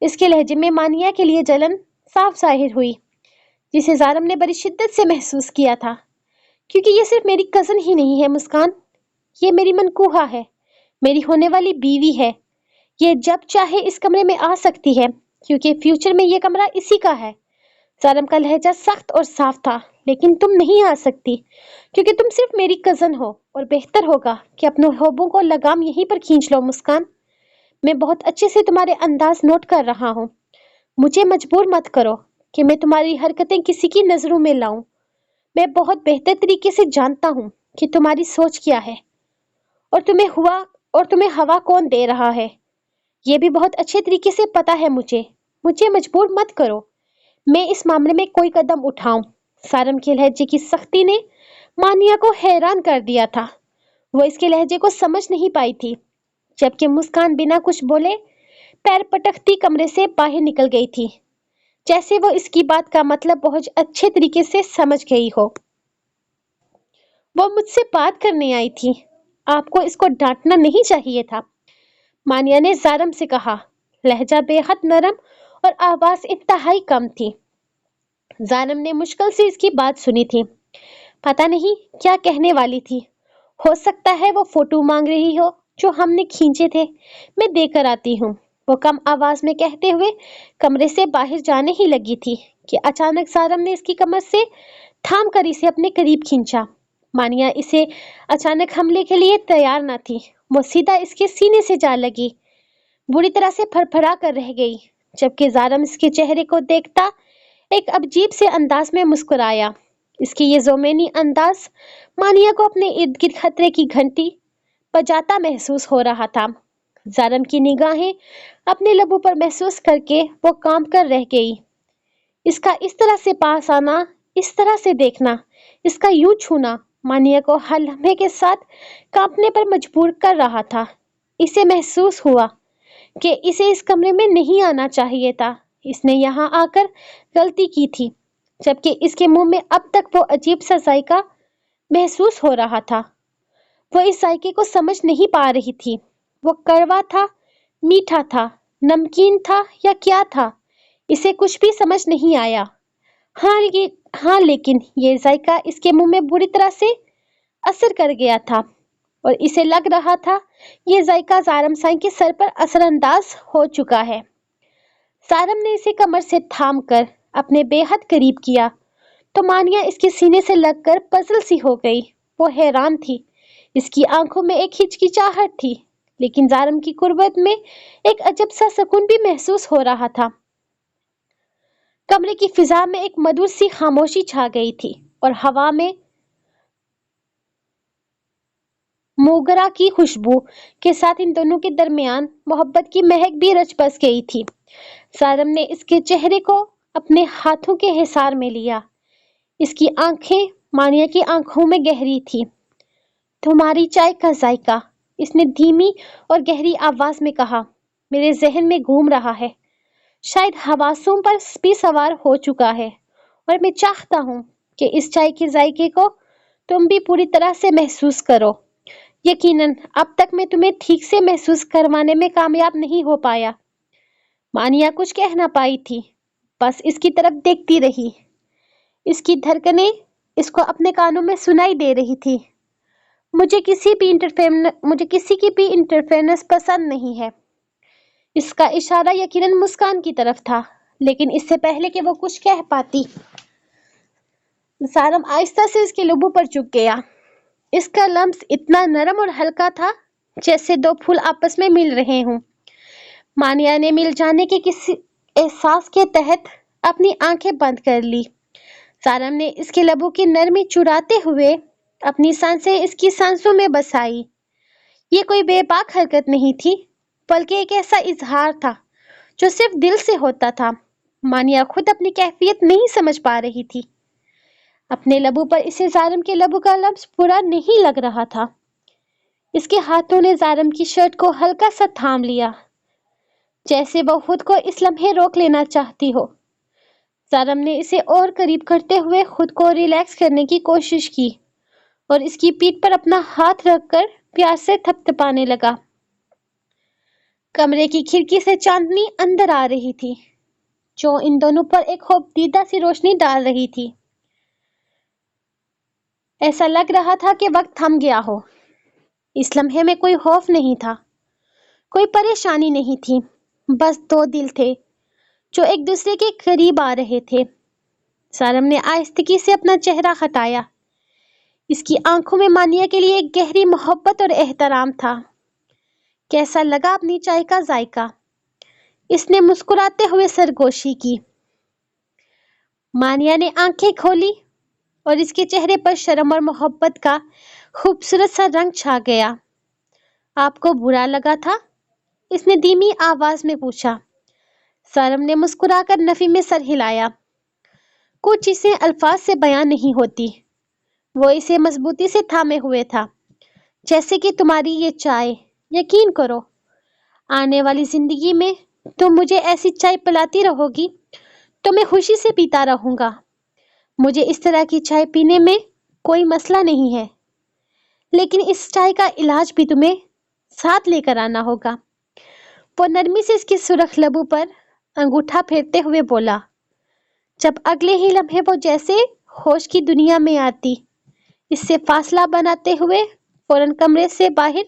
Speaker 1: اس کے لہجے میں مانیہ کے لیے جلن صاف ظاہر ہوئی، جسے زارم نے بڑی شدت سے محسوس کیا تھا۔ کیونکہ یہ صرف میری کزن ہی نہیں ہے مسکان، یہ میری منکوہا ہے، میری ہونے والی بیوی ہے۔ یہ جب چاہے اس کمرے میں آ سکتی ہے، کیونکہ فیوچر میں یہ کمرہ اسی کا ہے۔ زارم کا لہجہ سخت اور صاف تھا۔ لیکن تم نہیں آ سکتی کیونکہ تم صرف میری کزن ہو، اور بہتر ہوگا کہ اپنے خوابوں کو لگام یہیں پر کھینچ لو مسکان۔ میں بہت اچھے سے تمہارے انداز نوٹ کر رہا ہوں۔ مجھے مجبور مت کرو کہ میں تمہاری حرکتیں کسی کی نظروں میں لاؤں۔ میں بہت بہتر طریقے سے جانتا ہوں کہ تمہاری سوچ کیا ہے، اور تمہیں ہوا کون دے رہا ہے، یہ بھی بہت اچھے طریقے سے پتا ہے مجھے۔ مجھے مجبور مت کرو میں اس معاملے میں کوئی قدم اٹھاؤں۔ زارم کے لہجے کی سختی نے مانیہ کو حیران کر دیا تھا۔ وہ اس کے لہجے کو سمجھ نہیں پائی تھی۔ جبکہ مسکان بنا کچھ بولے پیر پٹکتی کمرے سے باہر نکل گئی تھی، جیسے وہ اس کی بات کا مطلب بہت اچھے طریقے سے سمجھ گئی ہو۔ وہ مجھ سے بات کرنے آئی تھی، آپ کو اس کو ڈانٹنا نہیں چاہیے تھا، مانیہ نے زارم سے کہا۔ لہجہ بے حد نرم اور آواز انتہائی کم تھی۔ زارم نے مشکل سے اس کی بات سنی تھی، پتہ نہیں کیا کہنے والی تھی۔ ہو سکتا ہے وہ فوٹو مانگ رہی ہو جو ہم نے کھینچے تھے، میں دے کر آتی ہوں، وہ کم آواز میں کہتے ہوئے کمرے سے باہر جانے ہی لگی تھی کہ اچانک زارم نے اس کی کمر سے تھام کر اسے اپنے قریب کھینچا۔ مانیہ اسے اچانک حملے کے لیے تیار نہ تھی، وہ سیدھا اس کے سینے سے جا لگی، بری طرح سے پھڑ پھڑا کر رہ گئی، جبکہ زارم اس کے چہرے کو دیکھتا ایک عجیب سے انداز میں مسکرایا۔ اس کی یہ زومینی انداز مانیہ کو اپنے ارد گرد خطرے کی گھنٹی بجاتا محسوس ہو رہا تھا۔ زارم کی نگاہیں اپنے لبوں پر محسوس کر کے وہ کانپ کر رہ گئی۔ اس کا اس طرح سے پاس آنا، اس طرح سے دیکھنا، اس کا یوں چھونا مانیہ کو ہر لمحے کے ساتھ کانپنے پر مجبور کر رہا تھا۔ اسے محسوس ہوا کہ اسے اس کمرے میں نہیں آنا چاہیے تھا، اس نے یہاں آ کر غلطی کی تھی، جبکہ اس کے منہ میں اب تک وہ عجیب سا ذائقہ محسوس ہو رہا تھا۔ وہ اس ذائقے کو سمجھ نہیں پا رہی تھی، وہ کڑوا تھا، میٹھا تھا، نمکین تھا یا کیا تھا، اسے کچھ بھی سمجھ نہیں آیا۔ ہاں لیکن یہ ذائقہ اس کے منہ میں بری طرح سے اثر کر گیا تھا اور اسے لگ رہا تھا یہ ذائقہ زارم سائیں کے سر پر اثر انداز ہو چکا ہے۔ زارم نے اسے کمر سے تھام کر اپنے بے حد قریب کیا تو مانیہ اس کے سینے سے لگ کر پزل سی ہو گئی۔ وہ حیران تھی، اس کی آنکھوں میں ایک ہچکچاہٹ تھی، لیکن زارم کی قربت میں ایک عجب سا سکون بھی محسوس ہو رہا تھا۔ کمرے کی فضا میں ایک مدھر سی خاموشی چھا گئی تھی اور ہوا میں موگرا کی خوشبو کے ساتھ ان دونوں کے درمیان محبت کی مہک بھی رچ بس گئی تھی۔ زارم نے اس کے چہرے کو اپنے ہاتھوں کے حصار میں لیا، اس کی آنکھیں مانیہ کی آنکھوں میں گہری تھی۔ تمہاری چائے کا ذائقہ، اس نے دھیمی اور گہری آواز میں کہا، میرے ذہن میں گھوم رہا ہے، شاید حواسوں پر بھی سوار ہو چکا ہے، اور میں چاہتا ہوں کہ اس چائے کے ذائقے کو تم بھی پوری طرح سے محسوس کرو۔ یقیناً اب تک میں تمہیں ٹھیک سے محسوس کروانے میں کامیاب نہیں ہو پایا۔ مانیہ کچھ کہہ نہ پائی تھی، بس اس کی طرف دیکھتی رہی۔ اس کی دھڑکنیں اس کو اپنے کانوں میں سنائی دے رہی تھی۔ مجھے کسی کی بھی انٹرفیرنس پسند نہیں ہے۔ اس کا اشارہ یقیناً مسکان کی طرف تھا، لیکن اس سے پہلے کہ وہ کچھ کہہ پاتی، زارم آہستہ سے اس کے لبوں پر جھک گیا۔ اس کا لمس اتنا نرم اور ہلکا تھا جیسے دو پھول آپس میں مل رہے ہوں۔ مانیہ نے مل جانے کے کسی احساس کے تحت اپنی آنکھیں بند کر لی۔ زارم نے اس کے لبوں کی نرمی چراتے ہوئے اپنی سانسیں اس کی سانسوں میں بسائی۔ یہ کوئی بے باک حرکت نہیں تھی، بلکہ ایک ایسا اظہار تھا جو صرف دل سے ہوتا تھا۔ مانیہ خود اپنی کیفیت نہیں سمجھ پا رہی تھی۔ اپنے لبوں پر اسے زارم کے لبوں کا لمس برا نہیں لگ رہا تھا۔ اس کے ہاتھوں نے زارم کی شرٹ کو ہلکا سا تھام لیا، جیسے وہ خود کو اس لمحے روک لینا چاہتی ہو۔ زارم نے اسے اور قریب کرتے ہوئے خود کو ریلیکس کرنے کی کوشش کی اور اس کی پیٹھ پر اپنا ہاتھ رکھ کر پیار سے تھپتھپانے لگا۔ کمرے کی کھڑکی سے چاندنی اندر آ رہی تھی، جو ان دونوں پر ایک خوفدیدہ سی روشنی ڈال رہی تھی۔ ایسا لگ رہا تھا کہ وقت تھم گیا ہو۔ اس لمحے میں کوئی خوف نہیں تھا، کوئی پریشانی نہیں تھی، بس دو دل تھے جو ایک دوسرے کے قریب آ رہے تھے۔ زارم نے آہستگی سے اپنا چہرہ ہٹایا۔ اس کی آنکھوں میں مانیہ کے لیے ایک گہری محبت اور احترام تھا۔ کیسا لگا اپنی چائے کا ذائقہ؟ اس نے مسکراتے ہوئے سرگوشی کی۔ مانیہ نے آنکھیں کھولی اور اس کے چہرے پر شرم اور محبت کا خوبصورت سا رنگ چھا گیا۔ آپ کو برا لگا تھا؟ اس نے دھیمی آواز میں پوچھا۔ زارم نے مسکرا کر نفی میں سر ہلایا۔ کچھ چیزیں الفاظ سے بیان نہیں ہوتی۔ وہ اسے مضبوطی سے تھامے ہوئے تھا، جیسے کہ تمہاری یہ چائے، यकीन करो, आने वाली जिंदगी में तुम मुझे ऐसी चाय पिलाती रहोगी तो मैं खुशी से पीता रहूंगा। मुझे इस तरह की चाय पीने में कोई मसला नहीं है, लेकिन इस चाय का इलाज भी तुम्हें साथ लेकर आना होगा। वो नरमी से इसके सुरख लबों पर अंगूठा फेरते हुए बोला। जब अगले ही लम्हे वो जैसे होश की दुनिया में आती, इससे फासला बनाते हुए फौरन कमरे से बाहर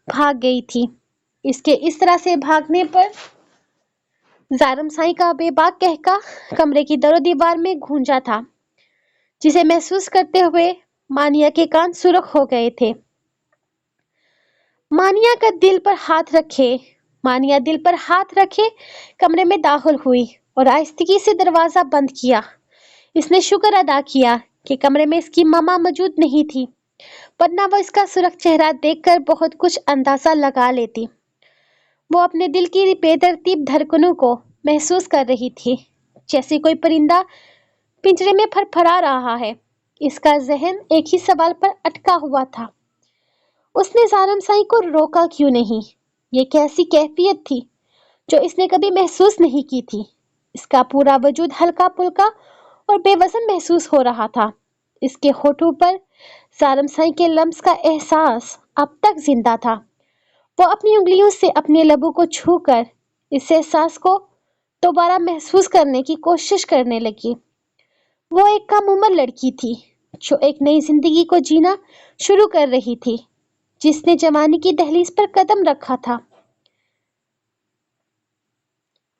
Speaker 1: भाग गई थी। इसके इस तरह से भागने पर जारम साई का बेबाक कहका कमरे की दरो दीवार में गूंजा था, जिसे महसूस करते हुए मानिया के कान सुर्ख हो गए थे। मानिया का दिल पर हाथ रखे मानिया दिल पर हाथ रखे कमरे में दाखिल हुई और आहिस्तगी से दरवाजा बंद किया। इसने शुक्र अदा किया कि कमरे में इसकी मामा मौजूद नहीं थी, वरना वो इसका सुरख चेहरा देखकर बहुत कुछ अंदाजा लगा लेती। वो अपने दिल की बेतरतीब धड़कनों को महसूस कर रही थी, जैसे कोई परिंदा पिंजरे में फड़फड़ा रहा है। इसका जहन एक ही सवाल पर अटका हुआ था। उसने जारम साई को रोका क्यों नहीं? ये कैसी कैफियत थी जो इसने कभी महसूस नहीं की थी। इसका पूरा वजूद हल्का पुल्का और बेवजन महसूस हो रहा था। इसके होठों पर जारम साई के लम्स का एहसास अब तक जिंदा था। वो अपनी उंगलियों से अपने लबों को छूकर इस एहसास को दोबारा महसूस करने की कोशिश करने लगी। वो एक कम उम्र लड़की थी जो एक नई जिंदगी को जीना शुरू कर रही थी, जिसने जवानी की दहलीज पर कदम रखा था।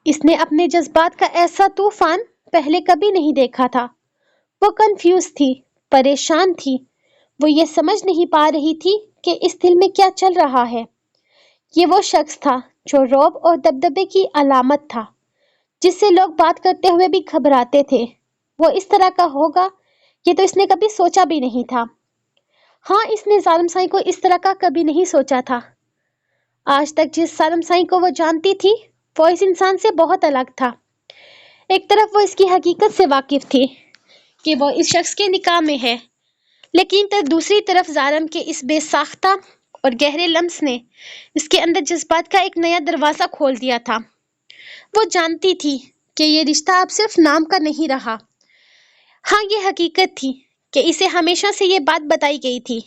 Speaker 1: इसने अपने जज्बात का ऐसा तूफान पहले कभी नहीं देखा था। वो कंफ्यूज थी, परेशान थी। वो ये समझ नहीं पा रही थी कि इस दिल में क्या चल रहा है। ये वो शख्स था जो रौब और दबदबे की अलामत था, जिससे लोग बात करते हुए भी घबराते थे। वो इस तरह का होगा ये तो इसने कभी सोचा भी नहीं था। हाँ, इसने जारम साई को इस तरह का कभी नहीं सोचा था। आज तक जिस जारम साई को वो जानती थी, वो इस इंसान से बहुत अलग था। एक तरफ वो इसकी हकीकत से वाकिफ थी कि वो इस शख्स के निकाह में है, लेकिन तब दूसरी तरफ जारम के इस बेसाख्ता और गहरे लम्स ने इसके अंदर जज्बात का एक नया दरवाजा खोल दिया था। वो जानती थी कि ये रिश्ता अब सिर्फ नाम का नहीं रहा। हाँ, ये हकीकत थी कि इसे हमेशा से ये बात बताई गई थी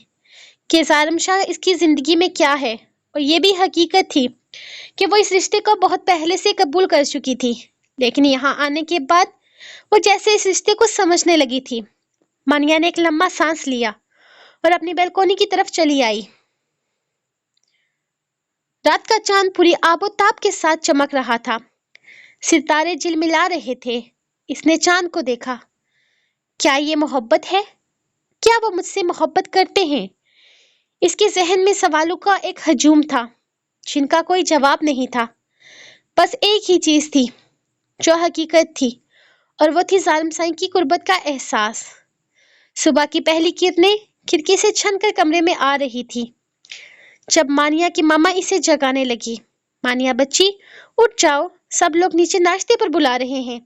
Speaker 1: कि जारम शाह इसकी जिंदगी में क्या है, और ये भी हकीकत थी कि वो इस रिश्ते को बहुत पहले से कबूल कर चुकी थी। लेकिन यहाँ आने के बाद वो जैसे इस रिश्ते को समझने लगी थी। मानिया ने एक लंबा सांस लिया और अपनी बैल्कोनी की तरफ चली आई। रात का चांद पूरी आबोताब के साथ चमक रहा था। सितारे झिलमिला रहे थे। इसने चांद को देखा। क्या ये मोहब्बत है? क्या वो मुझसे मोहब्बत करते हैं? इसके जहन में सवालों का एक हजूम था, जिनका कोई जवाब नहीं था। बस एक ही चीज थी जो हकीकत थी, और वो थी जालिम साईं की कुर्बत का एहसास। सुबह की पहली किरणें खिड़की से छनकर कमरे में आ रही थी जब मानिया की मामा इसे जगाने लगी। मानिया बच्ची, उठ जाओ, सब लोग नीचे नाश्ते पर बुला रहे हैं।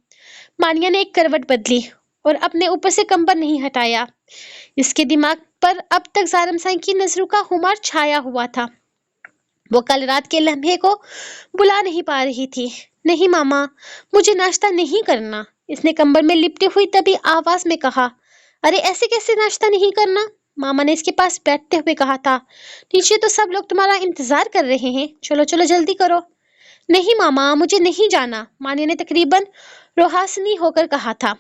Speaker 1: मानिया ने एक करवट बदली और अपने ऊपर से कंबल नहीं हटाया। इसके दिमाग पर अब तक जालिम साईं की नजरों का खुमार छाया हुआ था। वो कल रात के लम्हे को बुला नहीं पा रही थी। नहीं मामा, मुझे नाश्ता नहीं करना, इसने कंबल में लिपटी हुई तभी आवाज में कहा। अरे ऐसे कैसे नाश्ता नहीं करना? मामा ने इसके पास बैठते हुए कहा था। नीचे तो सब लोग तुम्हारा इंतजार कर रहे हैं, चलो चलो जल्दी करो। नहीं मामा, मुझे नहीं जाना, मानिया ने तकरीबन रोहासनी होकर कहा था।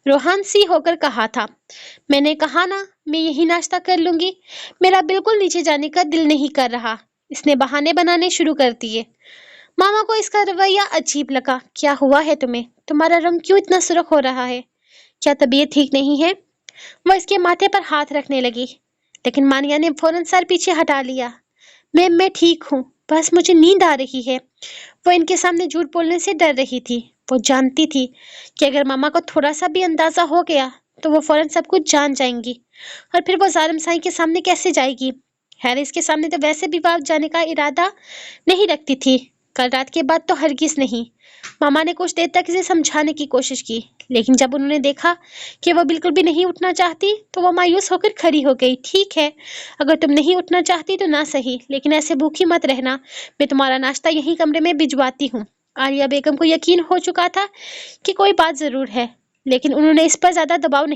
Speaker 1: रोहानसी होकर कहा था। मैंने कहा ना, मैं यही नाश्ता कर लूंगी, मेरा बिल्कुल नीचे जाने का दिल नहीं कर रहा। इसने बहाने बनाने शुरू कर दिए। मामा को इसका रवैया अजीब लगा। क्या हुआ है तुम्हें? तुम्हारा रंग क्यों इतना सुर्ख हो रहा है? क्या तबीयत ठीक नहीं है? वह इसके माथे पर हाथ रखने लगी, लेकिन मानिया ने फौरन सर पीछे हटा लिया। मैं ठीक हूँ, बस मुझे नींद आ रही है। वो इनके सामने झूठ बोलने से डर रही थी। वो जानती थी कि अगर मामा को थोड़ा सा भी अंदाजा हो गया तो वो फौरन सब कुछ जान जाएंगी, और फिर वो जालिम साईं के सामने कैसे जाएगी। हैरिस के सामने तो वैसे भी बात जाने का इरादा नहीं रखती थी, कल रात के बाद तो हरगिज नहीं। मामा ने कुछ देर तक इसे समझाने की कोशिश की, लेकिन जब उन्होंने देखा कि वो बिल्कुल भी नहीं उठना चाहती तो वो मायूस होकर खड़ी हो गई। ठीक है, अगर तुम नहीं उठना चाहती तो ना सही, लेकिन ऐसे भूखी मत रहना। मैं तुम्हारा नाश्ता यहीं कमरे में भिजवाती हूँ। आलिया बेगम को यकीन हो चुका था कि कोई बात जरूर है, लेकिन उन्होंने इस पर ज्यादा दबाव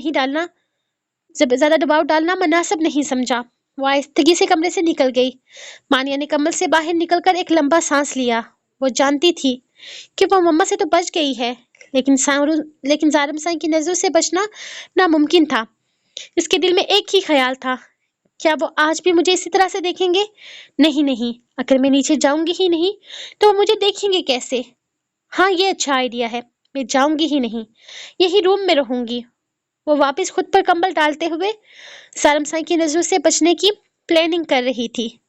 Speaker 1: डालना मुनासिब नहीं समझा। वो आहिस्तगी से कमरे से निकल गई। मानिया ने कमरे से बाहर निकलकर एक लंबा सांस लिया। वो जानती थी कि वो मम्मा से तो बच गई है, लेकिन जारम साईं की नजरों से बचना नामुमकिन था। इसके दिल में एक ही ख्याल था, क्या वो आज भी मुझे इसी तरह से देखेंगे? नहीं नहीं, अगर मैं नीचे जाऊंगी ही नहीं तो वो मुझे देखेंगे कैसे? हाँ, ये अच्छा आइडिया है, मैं जाऊंगी ही नहीं, यही रूम में रहूंगी। वो वापस खुद पर कंबल डालते हुए सारम साई की नजरों से बचने की प्लानिंग कर रही थी,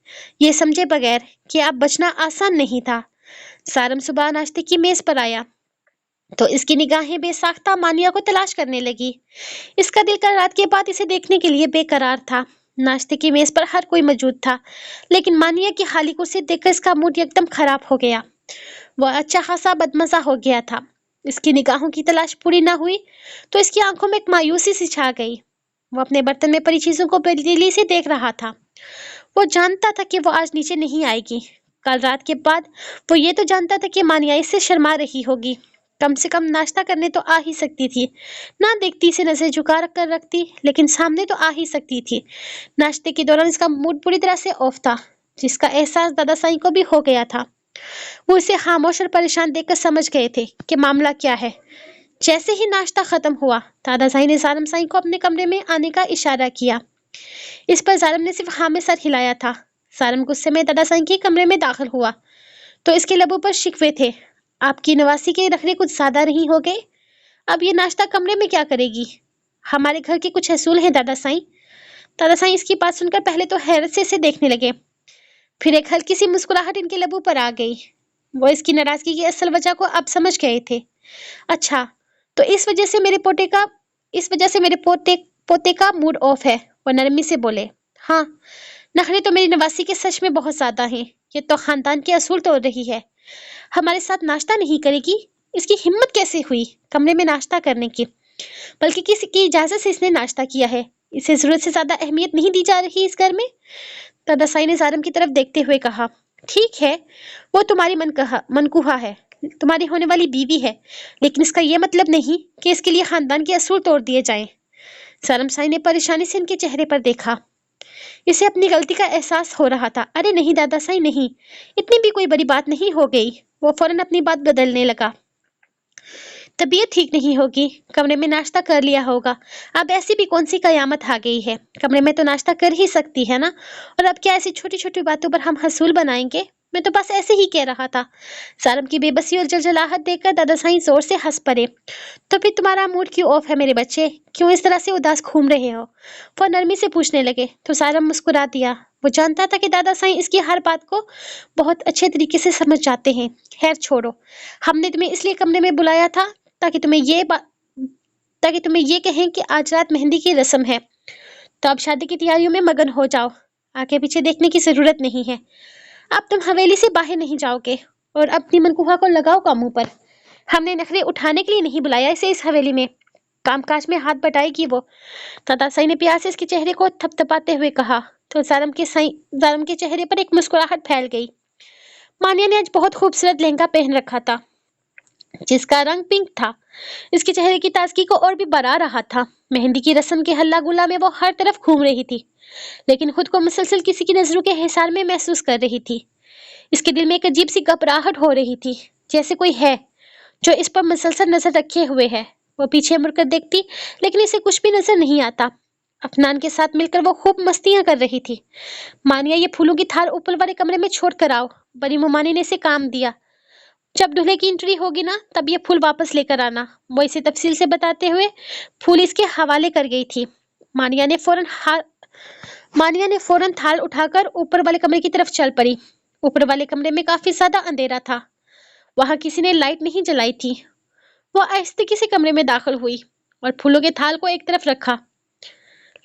Speaker 1: ये समझे बगैर कि अब बचना आसान नहीं था। सारम सुबह नाश्ते की मेज पर आया तो इसकी निगाहें बेसाख्ता मानिया को तलाश करने लगी। इसका दिल कल रात के बाद इसे देखने के लिए बेकरार था। नाश्ते की मेज पर हर कोई मौजूद था, लेकिन मानिया की खाली कुर्सी देखकर इसका मूड एकदम खराब हो गया। वह अच्छा खासा बदमजा हो गया था। इसकी निगाहों की तलाश पूरी ना हुई तो इसकी आंखों में एक मायूसी सी छा गई। वो अपने बर्तन में पड़ी चीजों को बेदिली से देख रहा था। वो जानता था कि वो आज नीचे नहीं आएगी। कल रात के बाद वो ये तो जानता था कि मानिया इससे शर्मा रही होगी। कम से कम नाश्ता करने तो आ ही सकती थी। ना देखती से नजर झुका कर रखती, लेकिन सामने तो आ ही सकती थी। नाश्ते के दौरान इसका मूड पूरी तरह से ऑफ था, जिसका एहसास दादा साईं को भी हो गया था। वो इसे खामोश और परेशान देखकर समझ गए थे कि मामला क्या है। जैसे ही नाश्ता खत्म हुआ, दादा साईं ने जारम साईं को अपने कमरे में आने का इशारा किया। इस पर जारम ने सिर्फ हाँ में सर हिलाया था। जारम गुस्से में दादा साईं के कमरे में दाखिल हुआ तो इसके लबों पर शिकवे थे। आपकी नवासी के नखरे कुछ ज्यादा नहीं हो गए? अब ये नाश्ता कमरे में क्या करेगी? हमारे घर के कुछ असूल हैं दादा साईं। दादा साईं इसकी बात सुनकर पहले तो हैरत से इसे देखने लगे, फिर एक हल्की सी मुस्कुराहट इनके लबों पर आ गई। वो इसकी नाराजगी की असल वजह को अब समझ गए थे। अच्छा, तो इस वजह से मेरे पोते का मूड ऑफ है। वो नरमी से बोले। हाँ, नखरे तो मेरी नवासी के सच में बहुत ज्यादा हैं। ये तो खानदान के असूल तोड़ रही है। हमारे साथ नाश्ता नहीं करेगी? इसकी हिम्मत कैसे हुई कमरे में नाश्ता करने की? बल्कि किसी की इजाजत से इसने नाश्ता किया है। इसे जरूरत से ज्यादा अहमियत नहीं दी जा रही इस घर में। दादा साई ने जारम की तरफ देखते हुए कहा, ठीक है, वो तुम्हारी मनकुहा है, तुम्हारी होने वाली बीवी है, लेकिन इसका ये मतलब नहीं कि इसके लिए खानदान के असूल तोड़ दिए जाएं। जारम साई ने परेशानी से इनके चेहरे पर देखा। इसे अपनी गलती का एहसास हो रहा था। अरे नहीं दादा साई, नहीं, इतनी भी कोई बड़ी बात नहीं हो गई। वो फौरन अपनी बात बदलने लगा। तबीयत ठीक नहीं होगी, कमरे में नाश्ता कर लिया होगा। अब ऐसी भी कौन सी कयामत आ गई है, कमरे में तो नाश्ता कर ही सकती है ना। और अब क्या ऐसी छोटी छोटी बातों पर हम हसूल बनाएंगे? मैं तो बस ऐसे ही कह रहा था। सारम की बेबसी और जलजलाहट देखकर दादा साईं जोर से हंस पड़े। तो फिर तुम्हारा मूड क्यों ऑफ है मेरे बच्चे? क्यों इस तरह से उदास घूम रहे हो? वो नरमी से पूछने लगे तो सारम मुस्कुरा दिया। वो जानता था कि दादा साईं इसकी हर बात को बहुत अच्छे तरीके से समझ जाते हैं। खैर छोड़ो, हमने तुम्हें इसलिए कमरे में बुलाया था ताकि तुम्हें ये कहें कि आज रात मेहंदी की रस्म है, तो अब शादी की तैयारियों में मगन हो जाओ। आगे पीछे देखने की जरूरत नहीं है। अब तुम हवेली से बाहर नहीं जाओगे और अपनी मनकुहा को लगाओ कामों पर। हमने नखरे उठाने के लिए नहीं बुलाया इसे इस हवेली में, कामकाज में हाथ बटाएगी वो। दादा साईं ने प्यार से इसके चेहरे को थपथपाते हुए कहा तो जारम के चेहरे पर एक मुस्कुराहट फैल गई। मानिया ने आज बहुत खूबसूरत लहंगा पहन रखा था, जिसका रंग पिंक था। इसके चेहरे की ताजगी को और भी बढ़ा रहा था। मेहंदी की रस्म के हल्ला गुल्ला में वो हर तरफ घूम रही थी, लेकिन खुद को मुसलसल किसी की नजरों के हिसार में महसूस कर रही थी। इसके दिल में एक अजीब सी घबराहट हो रही थी, जैसे कोई है जो इस पर मुसलसल नजर रखे हुए है। वो पीछे मुड़कर देखती, लेकिन इसे कुछ भी नजर नहीं आता। अफनान के साथ मिलकर वो खूब मस्तियां कर रही थी। मानिया, ये फूलों की थाल ऊपर वाले कमरे में छोड़ कर आओ। बड़ी मुमानी ने इसे काम दिया। जब दूल्हे की एंट्री होगी ना, तब ये फूल वापस लेकर आना। वो इसे तफसील से बताते हुए फूल इसके हवाले कर गई थी। मानिया ने फौरन थाल उठाकर ऊपर वाले कमरे की तरफ चल पड़ी। ऊपर वाले कमरे में काफी ज्यादा अंधेरा था, वहां किसी ने लाइट नहीं जलाई थी। वो आहिस्ते से कमरे में दाखिल हुई और फूलों के थाल को एक तरफ रखा,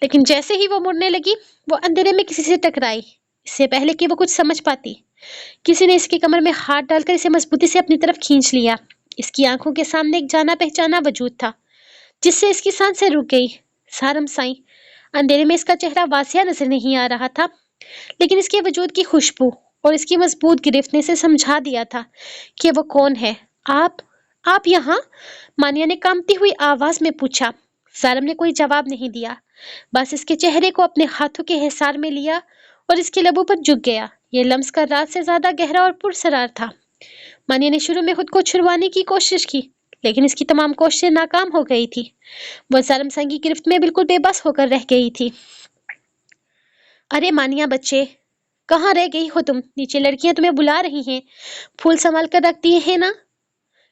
Speaker 1: लेकिन जैसे ही वो मुड़ने लगी, वो अंधेरे में किसी से टकराई, इससे पहले कि वो कुछ समझ पाती। किसी ने इसके कमर में हाथ डालकर इसे मजबूती से अपनी तरफ खींच लिया। इसकी आंखों के सामने एक जाना पहचाना वजूद था, जिससे इसकी सांसें रुक गई। सारम साईं। अंधेरे में इसका चेहरा वासिया नजर नहीं आ रहा था, लेकिन इसके वजूद की खुशबू और इसकी मजबूत गिरफ्त ने इसे समझा दिया था कि वो कौन है। आप यहाँ? मानिया ने कांपती हुई आवाज में पूछा। सारम ने कोई जवाब नहीं दिया, बस इसके चेहरे को अपने हाथों के हिसार में लिया और इसके लबों पर झुक गया। ये लम्स का रात से ज्यादा गहरा और पुरसरार था। मानिया ने शुरू में खुद को छुड़वाने की कोशिश की, लेकिन इसकी तमाम कोशिशें नाकाम हो गई थी। वह सारम साईं की गिरफ्त में बिल्कुल बेबस होकर रह गई थी। अरे मानिया बच्चे, कहाँ रह गई हो तुम? नीचे लड़कियां तुम्हें बुला रही हैं। फूल संभाल कर रख दिए हैं ना?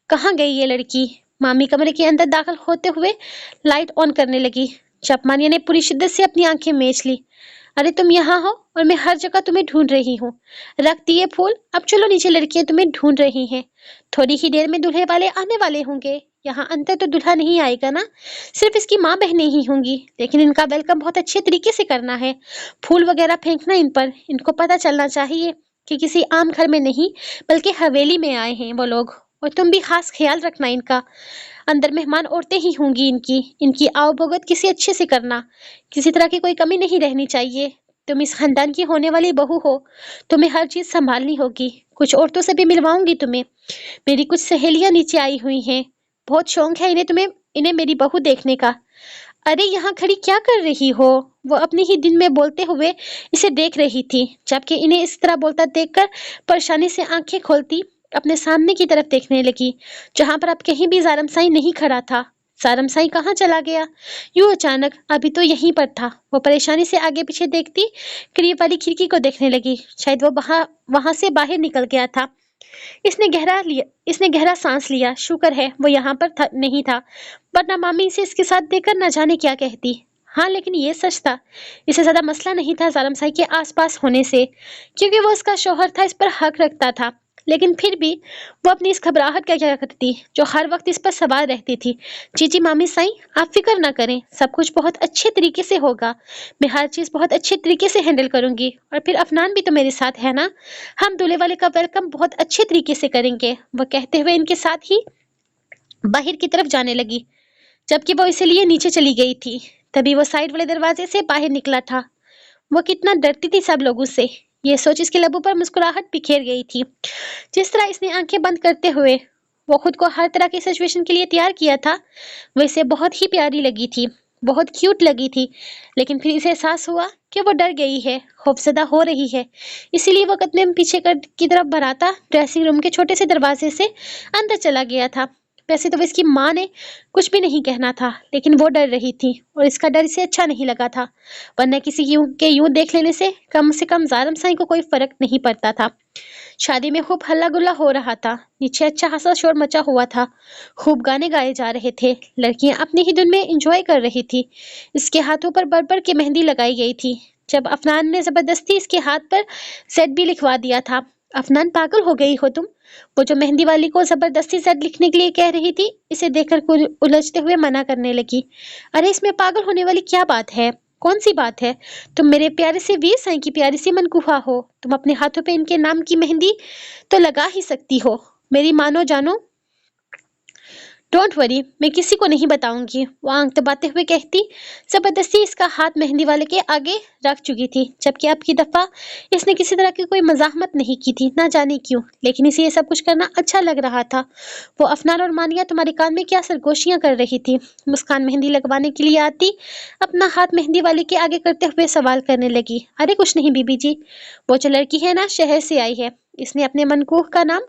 Speaker 1: कहाँ गई ये लड़की? मामी कमरे के अंदर दाखिल होते हुए लाइट ऑन करने लगी। जब मानिया ने पूरी शिद्दत से अपनी आंखें मीच ली। अरे तुम यहाँ हो और मैं हर जगह तुम्हें ढूंढ रही हूँ। रख दिए फूल, अब चलो नीचे, लड़कियां तुम्हें ढूंढ रही हैं। थोड़ी ही देर में दूल्हे वाले आने वाले होंगे। यहाँ अंदर तो दूल्हा नहीं आएगा ना, सिर्फ इसकी माँ बहनें ही होंगी, लेकिन इनका वेलकम बहुत अच्छे तरीके से करना है। फूल वगैरह फेंकना इन पर, इनको पता चलना चाहिए कि किसी आम घर में नहीं बल्कि हवेली में आए हैं वो लोग। और तुम भी खास ख्याल रखना इनका। अंदर मेहमान औरतें ही होंगी इनकी आओ भगत किसी अच्छे से करना। किसी तरह की कोई कमी नहीं रहनी चाहिए। तुम इस खानदान की होने वाली बहू हो, तुम्हें हर चीज संभालनी होगी। कुछ औरतों से भी मिलवाऊंगी तुम्हें। मेरी कुछ सहेलियां नीचे आई हुई हैं, बहुत शौक है इन्हें मेरी बहू देखने का। अरे यहाँ खड़ी क्या कर रही हो? वो अपनी ही दिन में बोलते हुए इसे देख रही थी, जबकि इन्हें इस तरह बोलता देखकर परेशानी से आंखें खोलती अपने सामने की तरफ देखने लगी, जहां पर अब कहीं भी जारम साईं नहीं खड़ा था। सारम साईं कहाँ चला गया यूं अचानक? अभी तो यहीं पर था। वो परेशानी से आगे पीछे देखती करीब वाली खिड़की को देखने लगी। शायद वो वहां से बाहर निकल गया था। इसने गहरा सांस लिया। शुक्र है वो यहाँ पर नहीं था, वरना मामी इसे इसके साथ देखकर न जाने क्या कहती। हाँ, लेकिन ये सच था, इसे ज्यादा मसला नहीं था जारम साईं के आसपास होने से, क्योंकि वो उसका शौहर था, इस पर हक रखता था। लेकिन फिर भी वो अपनी इस घबराहट का क्या करती जो हर वक्त इस पर सवार रहती थी। जी मामी साईं, आप फिक्र ना करें, सब कुछ बहुत अच्छे तरीके से होगा। मैं हर चीज बहुत अच्छे तरीके से हैंडल करूंगी। और फिर अफनान भी तो मेरे साथ है ना, हम दूल्हे वाले का वेलकम बहुत अच्छे तरीके से करेंगे। वो कहते हुए इनके साथ ही बाहर की तरफ जाने लगी, जबकि वो इसलिए नीचे चली गई थी। तभी वो साइड वाले दरवाजे से बाहर निकला था। वो कितना डरती थी सब लोगों से, ये सोच इसके लबों पर मुस्कुराहट बिखेर गई थी। जिस तरह इसने आंखें बंद करते हुए वो खुद को हर तरह की सिचुएशन के लिए तैयार किया था, वो इसे बहुत ही प्यारी लगी थी, बहुत क्यूट लगी थी। लेकिन फिर इसे एहसास हुआ कि वो डर गई है, खौफजदा हो रही है। इसीलिए वो कदम पीछे की तरफ बढ़ाता ड्रेसिंग रूम के छोटे से दरवाजे से अंदर चला गया था। वैसे तो इसकी माँ ने कुछ भी नहीं कहना था, लेकिन वो डर रही थी और इसका डर इसे अच्छा नहीं लगा था, वरना किसी के यूं देख लेने से कम जारम साईं को कोई फर्क नहीं पड़ता था। शादी में खूब हल्ला गुल्ला हो रहा था, नीचे अच्छा खासा शोर मचा हुआ था, खूब गाने गाए जा रहे थे, लड़कियां अपनी ही धुन में एंजॉय कर रही थी। इसके हाथों पर बरबर की मेहंदी लगाई गई थी। जब अफनान ने जबरदस्ती इसके हाथ पर जेड भी लिखवा दिया था। अफनान, पागल हो गई हो तुम? वो जो मेहंदी वाली को जबरदस्ती जेड लिखने के लिए कह रही थी, इसे देखकर कुछ उलझते हुए मना करने लगी। अरे इसमें पागल होने वाली क्या बात है? कौन सी बात है? तुम मेरे प्यारे से वीर साईं की प्यारी सी मनकुहा हो, तुम अपने हाथों पे इनके नाम की मेहंदी तो लगा ही सकती हो। मेरी मानो जानो, डोंट वरी, मैं किसी को नहीं बताऊंगी, वो आंख दबाते हुए कहती जबरदस्ती इसका हाथ मेहंदी वाले के आगे रख चुकी थी, जबकि अब की दफा इसने किसी तरह की कोई मजाहमत नहीं की थी, ना जाने क्यों, लेकिन इसे ये सब कुछ करना अच्छा लग रहा था। वो अफनान और मानिया तुम्हारे कान में क्या सरगोशियां कर रही थी? मुस्कान मेहंदी लगवाने के लिए आती अपना हाथ मेहंदी वाले के आगे करते हुए सवाल करने लगी। अरे कुछ नहीं बीबी जी, वो जो लड़की है ना, शहर से आई है, इसने अपने मनकूह का नाम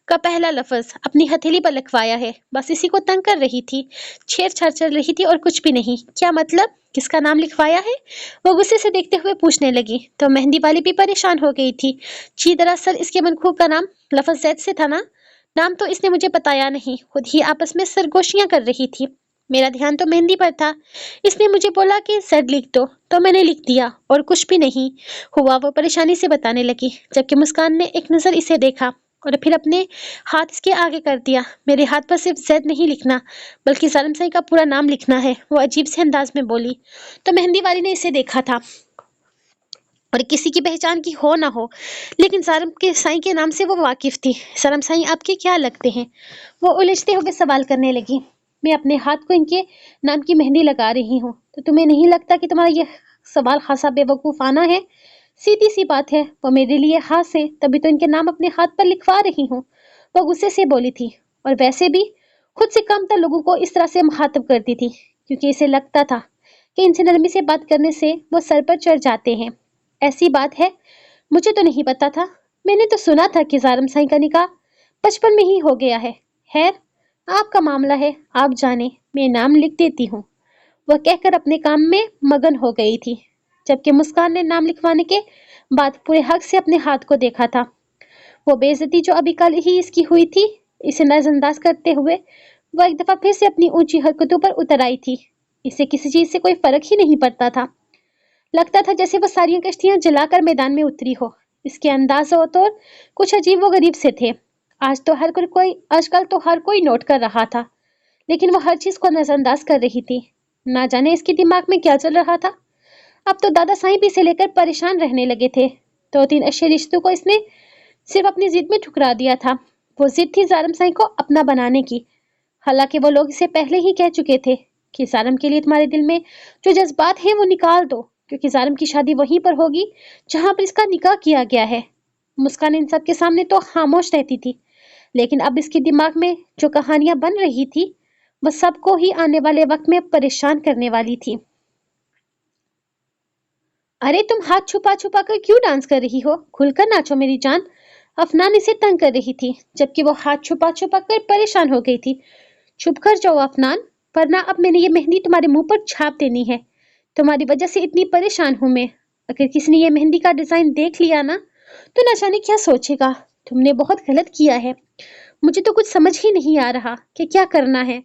Speaker 1: का पहला लफ्ज अपनी हथेली पर लिखवाया है, बस इसी को तंग कर रही थी, छेड़छाड़ चल रही थी और कुछ भी नहीं। क्या मतलब? किसका नाम लिखवाया है? वो गुस्से से देखते हुए पूछने लगी तो मेहंदी वाली भी परेशान हो गई थी। जी दरअसल इसके मनखूब का नाम लफ्ज जैद से था ना, नाम तो इसने मुझे बताया नहीं, खुद ही आपस में सरगोशियां कर रही थी। मेरा ध्यान तो मेहंदी पर था, इसने मुझे बोला कि जेड लिख दो, तो मैंने लिख दिया, और कुछ भी नहीं हुआ, वो परेशानी से बताने लगी, जबकि मुस्कान ने एक नजर इसे देखा और फिर अपने हाथ इसके आगे कर दिया। मेरे हाथ पर सिर्फ जैद नहीं लिखना, बल्कि जालिम साईं का पूरा नाम लिखना है, वो अजीब से अंदाज में बोली। तो मेहंदी वाली ने इसे देखा था और किसी की पहचान की हो ना हो, लेकिन ज़ारम के साईं के नाम से वो वाकिफ थी। ज़ारम साईं आपके क्या लगते हैं? वो उलझते हुए सवाल करने लगी। मैं अपने हाथ को इनके नाम की मेहंदी लगा रही हूँ, तो तुम्हें नहीं लगता कि तुम्हारा ये सवाल खासा बेवकूफ़ाना है? सीधी सी बात है, वो मेरे लिए खास है, तभी तो इनके नाम अपने हाथ पर लिखवा रही हूँ। वो गुस्से से बोली थी, और वैसे भी खुद से कमतर लोगों को इस तरह से मुखातिब करती थी, क्योंकि इसे लगता था कि इनसे नरमी से बात करने से वो सर पर चढ़ जाते हैं। ऐसी बात है, मुझे तो नहीं पता था। मैंने तो सुना था कि ज़ारम साईं का निकाह बचपन में ही हो गया है। खैर, आपका मामला है, आप जाने, मैं नाम लिख देती हूँ। वह कहकर अपने काम में मगन हो गई थी, जबकि मुस्कान ने नाम लिखवाने के बाद पूरे हक से अपने हाथ को देखा था। वो बेइज्जती जो अभी कल ही इसकी हुई थी, इसे नजरअंदाज करते हुए वह एक दफा फिर से अपनी ऊंची हरकतों पर उतर आई थी। इसे किसी चीज से कोई फर्क ही नहीं पड़ता था। लगता था जैसे वो सारी कश्तियां जलाकर मैदान में उतरी हो। इसके अंदाज और तौर कुछ अजीब व गरीब से थे। आजकल तो हर कोई नोट कर रहा था, लेकिन वो हर चीज को नजरअंदाज कर रही थी। ना जाने इसके दिमाग में क्या चल रहा था। अब तो दादा साईं भी इसे लेकर परेशान रहने लगे थे। 2-3 अच्छे रिश्तों को इसने सिर्फ अपनी जिद में ठुकरा दिया था। वो जिद थी ज़ारम साईं को अपना बनाने की। हालांकि वो लोग इसे पहले ही कह चुके थे कि ज़ारम के लिए तुम्हारे दिल में जो जज्बात हैं वो निकाल दो, क्योंकि ज़ारम की शादी वहीं पर होगी जहां पर इसका निकाह किया गया है। मुस्कान इन सब के सामने तो खामोश रहती थी, लेकिन अब इसके दिमाग में जो कहानियां बन रही थी वह सबको ही आने वाले वक्त में परेशान करने वाली थी। अरे तुम हाथ छुपा छुपा कर क्यों डांस कर रही हो? खुलकर नाचो मेरी जान। अफनान इसे तंग कर रही थी, जबकि वो हाथ छुपा छुपा कर परेशान हो गई थी। चुप कर जाओ अफनान, वरना अब मैंने ये मेहंदी तुम्हारे मुंह पर छाप देनी है। तुम्हारी वजह से इतनी परेशान हूं मैं। अगर किसी ने ये मेहंदी का डिजाइन देख लिया ना, तो न जाने क्या सोचेगा। तुमने बहुत गलत किया है। मुझे तो कुछ समझ ही नहीं आ रहा कि क्या करना है।